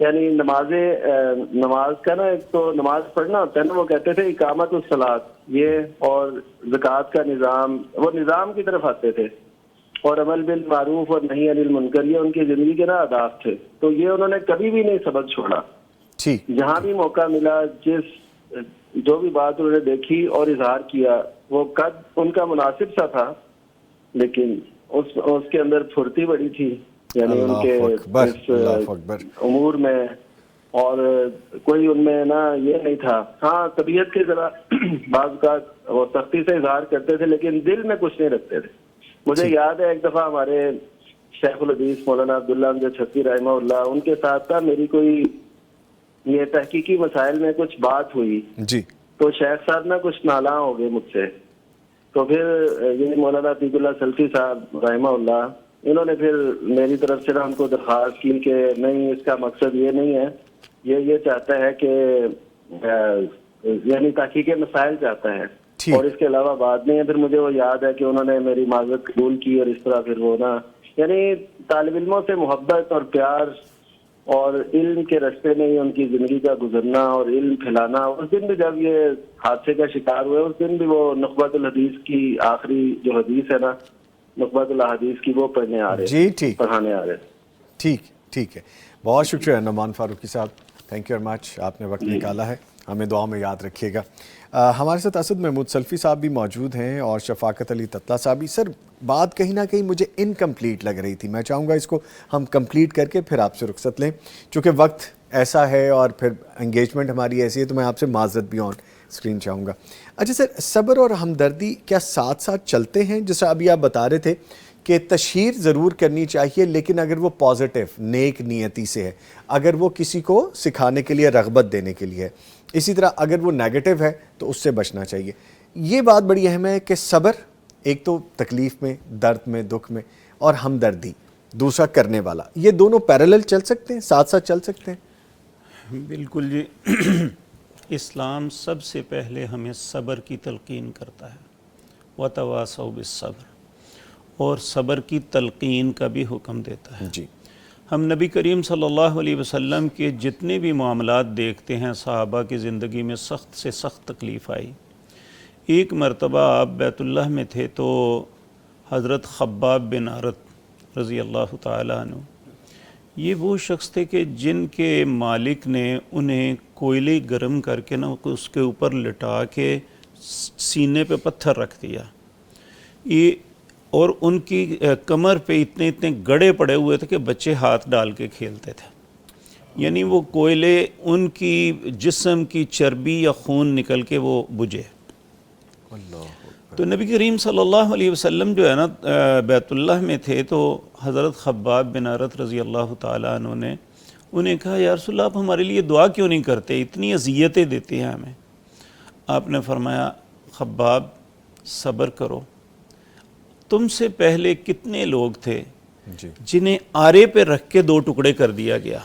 یعنی نماز کا نا، ایک تو نماز پڑھنا ہوتا ہے نا، وہ کہتے تھے اقامت الصلاۃ، یہ اور زکوٰۃ کا نظام، وہ نظام کی طرف آتے تھے. اور عمل بالمعروف اور نہی عن المنکر، یہ ان کی زندگی کے نا آداب تھے. تو یہ انہوں نے کبھی بھی نہیں سبق چھوڑا. جہاں بھی موقع ملا، جو بھی بات انہوں نے دیکھی اور اظہار کیا، وہ قد ان کا مناسب سا تھا لیکن اس کے اندر پھرتی بڑی تھی. یعنی ان کے امور میں، اور کوئی ان میں نا یہ نہیں تھا. ہاں طبیعت کے ذرا بعض اوقات وہ سختی سے اظہار کرتے تھے لیکن دل میں کچھ نہیں رکھتے تھے. مجھے یاد ہے ایک دفعہ ہمارے شیخ الحدیث مولانا عبداللہ امجد چھتی رحمہ اللہ، ان کے ساتھ تھا، میری کوئی یہ تحقیقی مسائل میں کچھ بات ہوئی جی تو شیخ صاحب نا کچھ نالاں ہو گئے مجھ سے. تو پھر یہ مولانا عتیق اللہ سلفی صاحب رحمہ اللہ، انہوں نے پھر میری طرف سے نا ان کو درخواست کی کہ نہیں، اس کا مقصد یہ نہیں ہے، یہ چاہتا ہے کہ یعنی تحقیق مسائل چاہتا ہے، اور اس کے علاوہ بات نہیں ہے. پھر مجھے وہ یاد ہے کہ انہوں نے میری معذرت قبول کی، اور اس طرح پھر وہ نا یعنی طالب علموں سے محبت اور پیار اور علم کے راستے میں ہی ان کی زندگی کا گزرنا اور علم پھیلانا. اس دن بھی جب یہ حادثے کا شکار ہوئے، اس دن بھی وہ نخبۃ الحدیث کی آخری جو حدیث ہے نا، نخبۃ الحدیث کی، وہ پڑھنے آ رہے، جی ٹھیک، پڑھانے آ رہے. ٹھیک ہے. بہت شکریہ نعمان فاروقی صاحب، تھینک یو ویری مچ، آپ نے وقت نکالا ہے، ہمیں دعا میں یاد رکھیے گا. ہمارے ساتھ اسد محمود سلفی صاحب بھی موجود ہیں اور شفاقت علی تتلہ صاحب بھی. سر بات کہیں نہ کہیں مجھے انکمپلیٹ لگ رہی تھی، میں چاہوں گا اس کو ہم کمپلیٹ کر کے پھر آپ سے رخصت لیں، چونکہ وقت ایسا ہے اور پھر انگیجمنٹ ہماری ایسی ہے، تو میں آپ سے معذرت بھی آن اسکرین چاہوں گا. اچھا سر، صبر اور ہمدردی کیا ساتھ ساتھ چلتے ہیں؟ جیسا ابھی آپ بتا رہے تھے کہ تشہیر ضرور کرنی چاہیے، لیکن اگر وہ پازیٹیو نیک نیتی سے ہے، اگر وہ کسی کو سکھانے کے لیے، رغبت دینے کے لیے ہے. اسی طرح اگر وہ نیگیٹو ہے تو اس سے بچنا چاہیے. یہ بات بڑی اہم ہے کہ صبر ایک تو تکلیف میں، درد میں، دکھ میں، اور ہمدردی دوسرا کرنے والا، یہ دونوں پیرالل چل سکتے ہیں، ساتھ ساتھ چل سکتے ہیں. بالکل جی. اسلام سب سے پہلے ہمیں صبر کی تلقین کرتا ہے، وَتَوَاصَوْا بِالصَّبْرِ، اور صبر کی تلقین کا بھی حکم دیتا ہے. جی ہم نبی کریم صلی اللہ علیہ وسلم کے جتنے بھی معاملات دیکھتے ہیں، صحابہ کی زندگی میں سخت سے سخت تکلیف آئی. ایک مرتبہ آپ بیت اللہ میں تھے تو حضرت خباب بن عرت رضی اللہ تعالیٰ عنہ، یہ وہ شخص تھے کہ جن کے مالک نے انہیں کوئلے گرم کر کے نا اس کے اوپر لٹا کے سینے پہ پتھر رکھ دیا، یہ اور ان کی کمر پہ اتنے گڑے پڑے ہوئے تھے کہ بچے ہاتھ ڈال کے کھیلتے تھے. یعنی وہ کوئلے ان کی جسم کی چربی یا خون نکل کے وہ بجھے. تو نبی کریم صلی اللہ علیہ وسلم جو ہے نا بیت اللہ میں تھے، تو حضرت خباب بن عرت رضی اللہ تعالیٰ عنہ نے انہیں کہا، یا رسول اللہ، آپ ہمارے لیے دعا کیوں نہیں کرتے، اتنی اذیتیں دیتے ہیں ہمیں. آپ نے فرمایا، خباب صبر کرو، تم سے پہلے کتنے لوگ تھے جنہیں آرے پہ رکھ کے 2 ٹکڑے کر دیا گیا،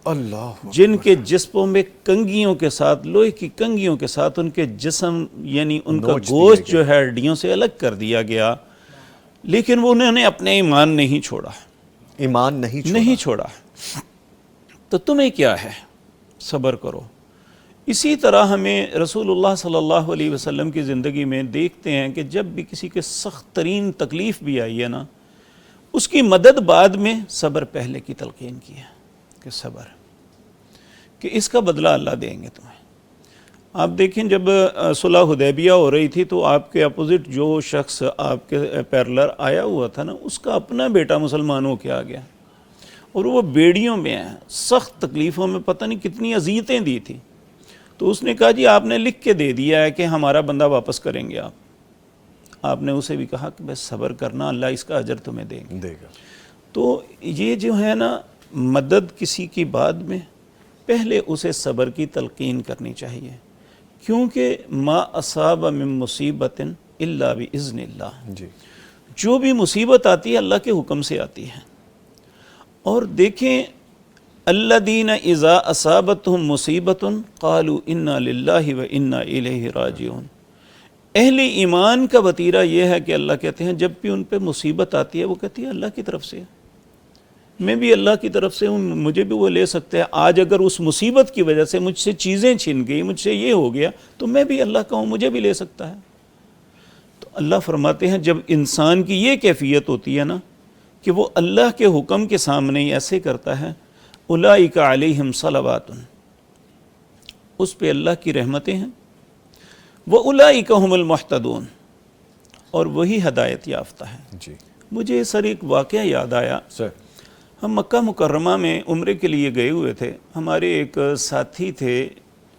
اللہ، جن کے جسموں میں کنگھیوں کے ساتھ، لوہے کی کنگھیوں کے ساتھ ان کے جسم یعنی ان کا گوشت جو ہے ہڈیوں سے الگ کر دیا گیا، لیکن وہ انہوں نے اپنے ایمان نہیں چھوڑا، ایمان نہیں چھوڑا. تو تمہیں کیا ہے، صبر کرو. اسی طرح ہمیں رسول اللہ صلی اللہ علیہ وسلم کی زندگی میں دیکھتے ہیں کہ جب بھی کسی کے سخت ترین تکلیف بھی آئی ہے نا، اس کی مدد بعد میں صبر پہلے کی تلقین کی ہے کہ صبر، کہ اس کا بدلہ اللہ دیں گے تمہیں. آپ دیکھیں جب صلح حدیبیہ ہو رہی تھی تو آپ کے اپوزٹ جو شخص آپ کے پیرلر آیا ہوا تھا نا، اس کا اپنا بیٹا مسلمان ہو کے آ گیا، اور وہ بیڑیوں میں ہیں، سخت تکلیفوں میں، پتہ نہیں کتنی اذیتیں دی تھی. تو اس نے کہا، جی آپ نے لکھ کے دے دیا ہے کہ ہمارا بندہ واپس کریں گے. آپ نے اسے بھی کہا کہ بس صبر کرنا، اللہ اس کا اجر تمہیں دے گا. تو یہ جو ہے نا، مدد کسی کی بعد میں، پہلے اسے صبر کی تلقین کرنی چاہیے، کیونکہ ما اصاب من مصیبت الا باذن اللہ، جو بھی مصیبت آتی ہے اللہ کے حکم سے آتی ہے. اور دیکھیں، الذین اذا اصابتہم مصیبت قالوا انا للہ و انا الیہ راجعون. اہل ایمان کا وتیرہ یہ ہے کہ اللہ کہتے ہیں جب بھی ان پہ مصیبت آتی ہے وہ کہتی ہے اللہ کی طرف سے، میں بھی اللہ کی طرف سے ہوں، مجھے بھی وہ لے سکتے ہیں. آج اگر اس مصیبت کی وجہ سے مجھ سے چیزیں چھن گئی، مجھ سے یہ ہو گیا، تو میں بھی اللہ کا ہوں، مجھے بھی لے سکتا ہے. تو اللہ فرماتے ہیں جب انسان کی یہ کیفیت ہوتی ہے نا کہ وہ اللہ کے حکم کے سامنے ہی ایسے کرتا ہے، اولئک علیہم صلوات، اس پہ اللہ کی رحمتیں ہیں، وَأُولَئِكَ هُمُ الْمُحْتَدُونَ، اور وہی ہدایت یافتہ ہے. مجھے سر ایک واقعہ یاد آیا. ہم مکہ مکرمہ میں عمرے کے لیے گئے ہوئے تھے. ہمارے ایک ساتھی تھے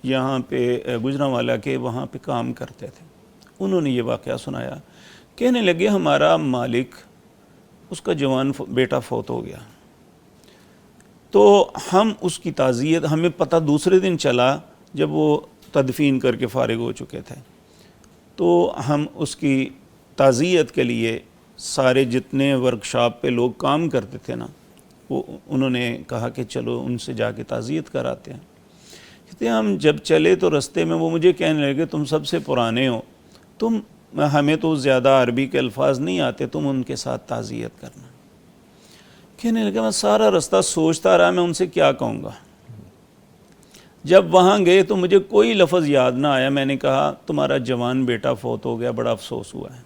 یہاں پہ گجرانوالہ کے، وہاں پہ کام کرتے تھے. انہوں نے یہ واقعہ سنایا، کہنے لگے ہمارا مالک اس کا جوان بیٹا فوت ہو گیا. تو ہم اس کی تعزیت, ہمیں پتہ دوسرے دن چلا جب وہ تدفین کر کے فارغ ہو چکے تھے, تو ہم اس کی تعزیت کے لیے سارے جتنے ورکشاپ پہ لوگ کام کرتے تھے نا, وہ انہوں نے کہا کہ چلو ان سے جا کے تعزیت کراتے ہیں. کہتے ہیں ہم جب چلے تو رستے میں وہ مجھے کہنے لگے تم سب سے پرانے ہو, ہمیں تو زیادہ عربی کے الفاظ نہیں آتے, تم ان کے ساتھ تعزیت کرنا. کہنے لگا میں سارا رستہ سوچتا رہا میں ان سے کیا کہوں گا. جب وہاں گئے تو مجھے کوئی لفظ یاد نہ آیا. میں نے کہا تمہارا جوان بیٹا فوت ہو گیا, بڑا افسوس ہوا ہے.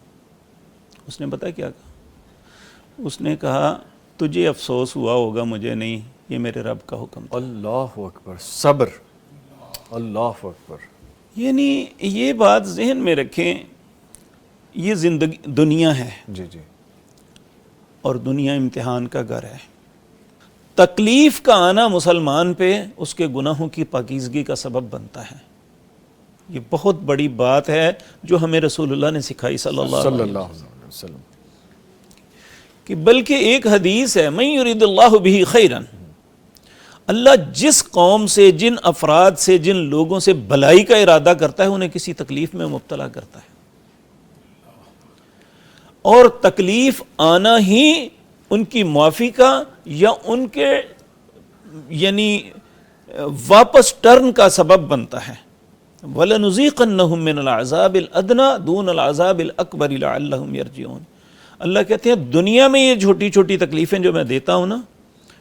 اس نے پتہ کیا کہا؟ اس نے کہا تجھے افسوس ہوا ہوگا, مجھے نہیں, یہ میرے رب کا حکم تھا. اللہ اکبر, صبر, اللہ اکبر. یعنی یہ بات ذہن میں رکھیں, یہ زندگی دنیا ہے, جی جی, اور دنیا امتحان کا گھر ہے. تکلیف کا آنا مسلمان پہ اس کے گناہوں کی پاکیزگی کا سبب بنتا ہے. یہ بہت بڑی بات ہے جو ہمیں رسول اللہ نے سکھائی صلی اللہ علیہ وسلم. کہ بلکہ ایک حدیث ہے من یرید اللہ بہ خیرا, اللہ جس قوم سے, جن افراد سے, جن لوگوں سے بھلائی کا ارادہ کرتا ہے انہیں کسی تکلیف میں مبتلا کرتا ہے. اور تکلیف آنا ہی ان کی معافی کا یا ان کے یعنی واپس ٹرن کا سبب بنتا ہے. وَلَنُذِيقَنَّهُم مِّنَ الْعَذَابِ الْأَدْنَىٰ دُونَ الْعَذَابِ الْأَكْبَرِ لَعَلَّهُمْ يَرْجِعُونَ. اللہ کہتے ہیں دنیا میں یہ چھوٹی چھوٹی تکلیفیں جو میں دیتا ہوں نا,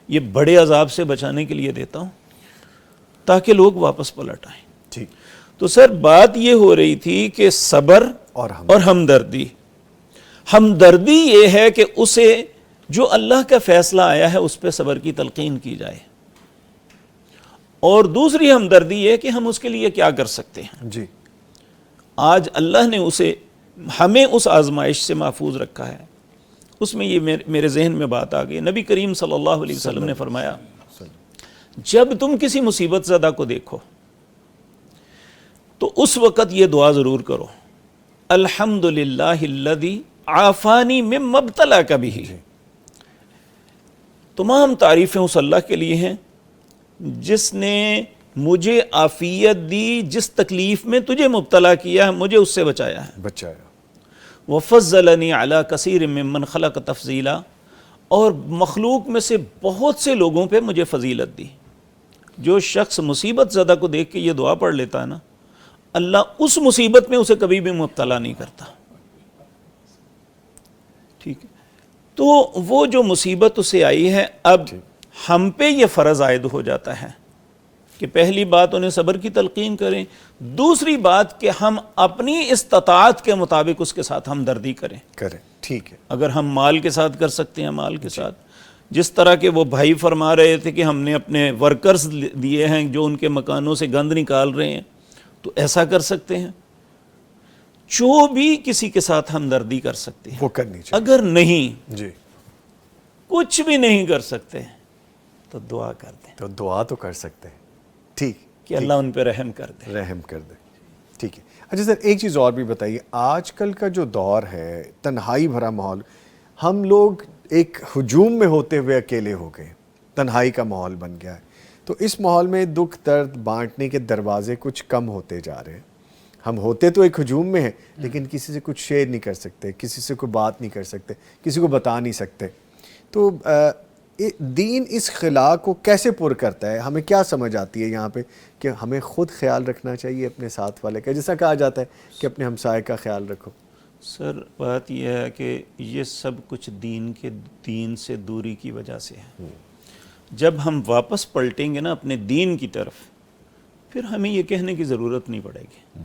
یہ بڑے عذاب سے بچانے کے لیے دیتا ہوں تاکہ لوگ واپس پلٹ آئیں. ٹھیک. تو سر بات یہ ہو رہی تھی کہ صبر اور ہمدردی. ہمدردی یہ ہے کہ اسے جو اللہ کا فیصلہ آیا ہے اس پہ صبر کی تلقین کی جائے, اور دوسری ہمدردی یہ کہ ہم اس کے لیے کیا کر سکتے ہیں. جی, آج اللہ نے ہمیں اس آزمائش سے محفوظ رکھا ہے. اس میں یہ میرے ذہن میں بات آ گئی. نبی کریم صلی اللہ علیہ وسلم نے فرمایا جب تم کسی مصیبت زدہ کو دیکھو تو اس وقت یہ دعا ضرور کرو, الحمدللہ الذی عافانی مما ابتلاک بہ. تمام تعریفیں اس اللہ کے لیے ہیں جس نے مجھے عافیت دی, جس تکلیف میں تجھے مبتلا کیا ہے مجھے اس سے بچایا ہے. وَفَضَّلَنِي عَلَىٰ كَثِيرٍ مِّمَّنْ خَلَقَ تَفْضِيلًا, اور مخلوق میں سے بہت سے لوگوں پہ مجھے فضیلت دی. جو شخص مصیبت زدہ کو دیکھ کے یہ دعا پڑھ لیتا ہے نا, اللہ اس مصیبت میں اسے کبھی بھی مبتلا نہیں کرتا. ٹھیک ہے, تو وہ جو مصیبت اسے آئی ہے اب ہم پہ یہ فرض عائد ہو جاتا ہے کہ پہلی بات انہیں صبر کی تلقین کریں, دوسری بات کہ ہم اپنی استطاعت کے مطابق اس کے ساتھ ہمدردی کریں. ٹھیک ہے. اگر ہم مال کے ساتھ کر سکتے ہیں مال کے ساتھ, جس طرح کے وہ بھائی فرما رہے تھے کہ ہم نے اپنے ورکرز دیے ہیں جو ان کے مکانوں سے گند نکال رہے ہیں, تو ایسا کر سکتے ہیں. جو بھی کسی کے ساتھ ہمدردی کر سکتے ہیں وہ کرنی چاہیے. اگر نہیں جی, کچھ بھی نہیں کر سکتے تو دعا کر دیں. تو دعا تو کر سکتے ہیں. ٹھیک, کہ اللہ ان پہ رحم کر دے. رحم کر دے. ٹھیک ہے. اچھا سر, ایک چیز اور بھی بتائیے, آج کل کا جو دور ہے, تنہائی بھرا ماحول, ہم لوگ ایک ہجوم میں ہوتے ہوئے اکیلے ہو گئے, تنہائی کا ماحول بن گیا ہے. تو اس ماحول میں دکھ درد بانٹنے کے دروازے کچھ کم ہوتے جا رہے ہیں. ہم ہوتے تو ایک ہجوم میں ہیں, لیکن کسی سے کچھ شیئر نہیں کر سکتے, کسی سے کوئی بات نہیں کر سکتے, کسی کو بتا نہیں سکتے. تو دین اس خلا کو کیسے پر کرتا ہے؟ ہمیں کیا سمجھ آتی ہے یہاں پہ کہ ہمیں خود خیال رکھنا چاہیے اپنے ساتھ والے کا, جیسا کہا جاتا ہے کہ اپنے ہمسائے کا خیال رکھو. سر بات یہ ہے کہ یہ سب کچھ دین سے دوری کی وجہ سے ہے. جب ہم واپس پلٹیں گے نا اپنے دین کی طرف, پھر ہمیں یہ کہنے کی ضرورت نہیں پڑے گی.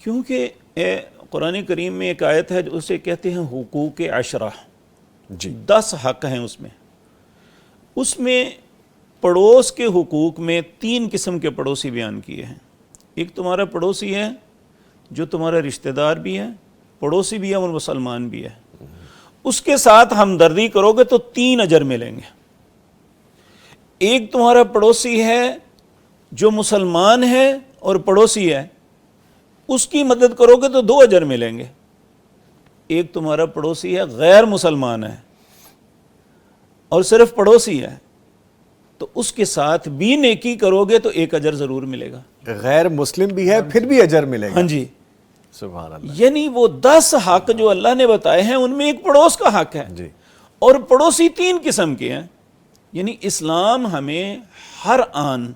کیونکہ قرآن کریم میں ایک آیت ہے جو اسے کہتے ہیں حقوق 10. جی, 10 حق ہیں اس میں. اس میں پڑوس کے حقوق میں 3 قسم کے پڑوسی بیان کیے ہیں. ایک تمہارا پڑوسی ہے جو تمہارا رشتہ دار بھی ہے, پڑوسی بھی ہے اور مسلمان بھی ہے. اس کے ساتھ ہمدردی کرو گے تو 3 اجر ملیں گے. ایک تمہارا پڑوسی ہے جو مسلمان ہے اور پڑوسی ہے, اس کی مدد کرو گے تو 2 اجر ملیں گے. ایک تمہارا پڑوسی ہے غیر مسلمان ہے, اور صرف پڑوسی ہے تو اس کے ساتھ بھی نیکی کرو گے تو ایک اجر ضرور ملے گا. غیر مسلم بھی ہے پھر بھی اجر ملے گا. ہاں جی. سبحان اللہ. یعنی وہ 10 حق جو اللہ نے بتائے ہیں ان میں ایک پڑوس کا حق ہے. جی. اور پڑوسی 3 قسم کے ہیں. یعنی اسلام ہمیں ہر آن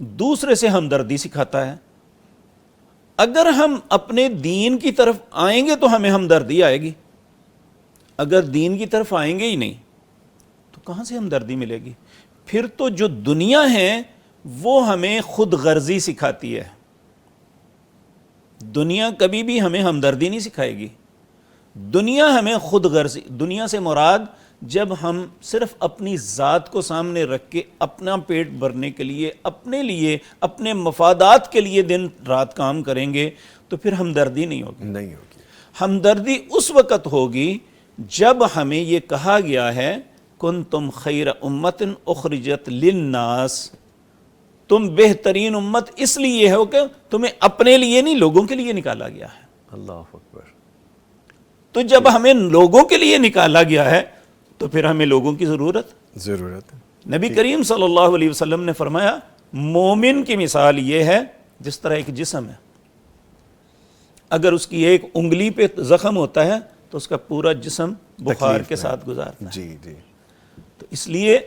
دوسرے سے ہمدردی سکھاتا ہے. اگر ہم اپنے دین کی طرف آئیں گے تو ہمیں ہمدردی آئے گی. اگر دین کی طرف آئیں گے ہی نہیں تو کہاں سے ہمدردی ملے گی؟ پھر تو جو دنیا ہے وہ ہمیں خود غرضی سکھاتی ہے. دنیا کبھی بھی ہمیں ہمدردی نہیں سکھائے گی. دنیا ہمیں خود غرضی، دنیا سے مراد جب ہم صرف اپنی ذات کو سامنے رکھ کے اپنا پیٹ بھرنے کے لیے، اپنے لیے، اپنے مفادات کے لیے دن رات کام کریں گے تو پھر ہمدردی نہیں ہوگی. نہیں ہوگی. ہمدردی اس وقت ہوگی جب ہمیں یہ کہا گیا ہے کنتم خیر امت اخرجت للناس، تم بہترین امت اس لیے ہو کہ تمہیں اپنے لیے نہیں لوگوں کے لیے نکالا گیا ہے. اللہ اکبر. تو جب ہمیں لوگوں کے لیے نکالا گیا ہے تو پھر ہمیں لوگوں کی ضرورت ہے. نبی کریم صلی اللہ علیہ وسلم نے فرمایا مومن کی مثال یہ ہے جس طرح ایک جسم ہے، اگر اس کی ایک انگلی پہ زخم ہوتا ہے تو اس کا پورا جسم بخار کے ساتھ گزارتا ہے. جی جی. تو اس لیے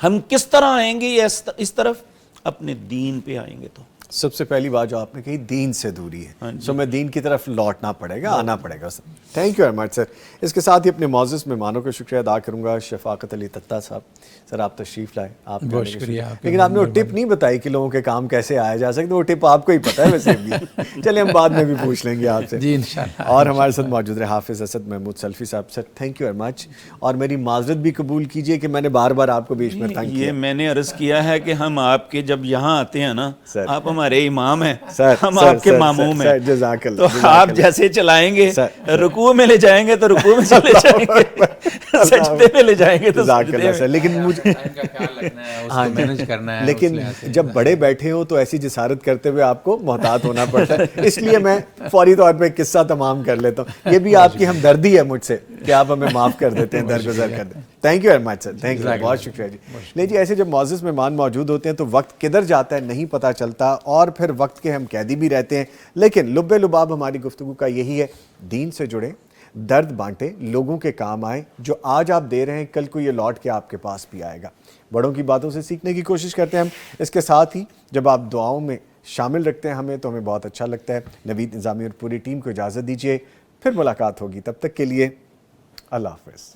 ہم کس طرح آئیں گے اس طرف؟ اپنے دین پہ آئیں گے. تو سب سے پہلی بات جو آپ نے کہی دین سے دوری ہے. سو میں دین کی طرف لوٹنا پڑے گا، آنا پڑے گا. تھینک یو ویری مچ سر. اس کے ساتھ ہی اپنے معزز مہمانوں کا شکریہ ادا کروں گا. شفاقت علی تتا صاحب، سر آپ تشریف لائے. آپ بہت شکریہ. لیکن آپ نے وہ ٹپ نہیں بتائی کہ لوگوں کے کام کیسے آیا جا سکتے. وہ ٹپ آپ کو ہی پتہ ہے ویسے بھی. چلے ہم بعد میں بھی پوچھ لیں گے آپ سے. جی انشاءاللہ. اور ہمارے ساتھ موجود رہے حافظ اسد محمود سلفی صاحب. سر تھینک یو ویری مچ. اور میری معذرت بھی قبول کیجئے کہ میں نے بار بار آپ کو بیچ میں تنگ کیا. یہ میں نے عرض کیا ہے کہ ہم آپ کے جب یہاں آتے ہیں نا، آپ ہمارے امام ہیں، ہم آپ کے ماموم ہیں. تو آپ جیسے چلائیں گے رکوع میں لے جائیں گے تو رکوع میں چلے جائیں گے، سجدے میں لے جائیں گے تو سجدے میں. لیکن مجھے لیکن جب بڑے بیٹھے ہوں تو ایسی جسارت کرتے ہوئے آپ کو محتاط ہونا پڑتا ہے. اس لیے میں فوری طور پہ قصہ تمام کر لیتا ہوں. یہ بھی آپ کی ہمدردی ہے مجھ سے کہ آپ ہمیں معاف کر دیتے ہیں، درگزر کر دیتے ہیں. Thank you very much sir. Thank you, بہت شکریہ جی. لے جی، ایسے جب معزز مہمان موجود ہوتے ہیں تو وقت کدھر جاتا ہے نہیں پتہ چلتا اور پھر وقت کے ہم قیدی بھی رہتے ہیں. لیکن لب لباب ہماری گفتگو کا یہی ہے، دین سے جڑیں، درد بانٹیں، لوگوں کے کام آئیں. جو آج آپ دے رہے ہیں کل کو یہ لوٹ کے آپ کے پاس بھی آئے گا. بڑوں کی باتوں سے سیکھنے کی کوشش کرتے ہیں ہم. اس کے ساتھ ہی جب آپ دعاؤں میں شامل رکھتے ہیں ہمیں تو ہمیں بہت اچھا لگتا ہے. نوید نظامی اور پوری ٹیم کو اجازت دیجیے، پھر ملاقات ہوگی. تب تک کے لیے اللہ حافظ.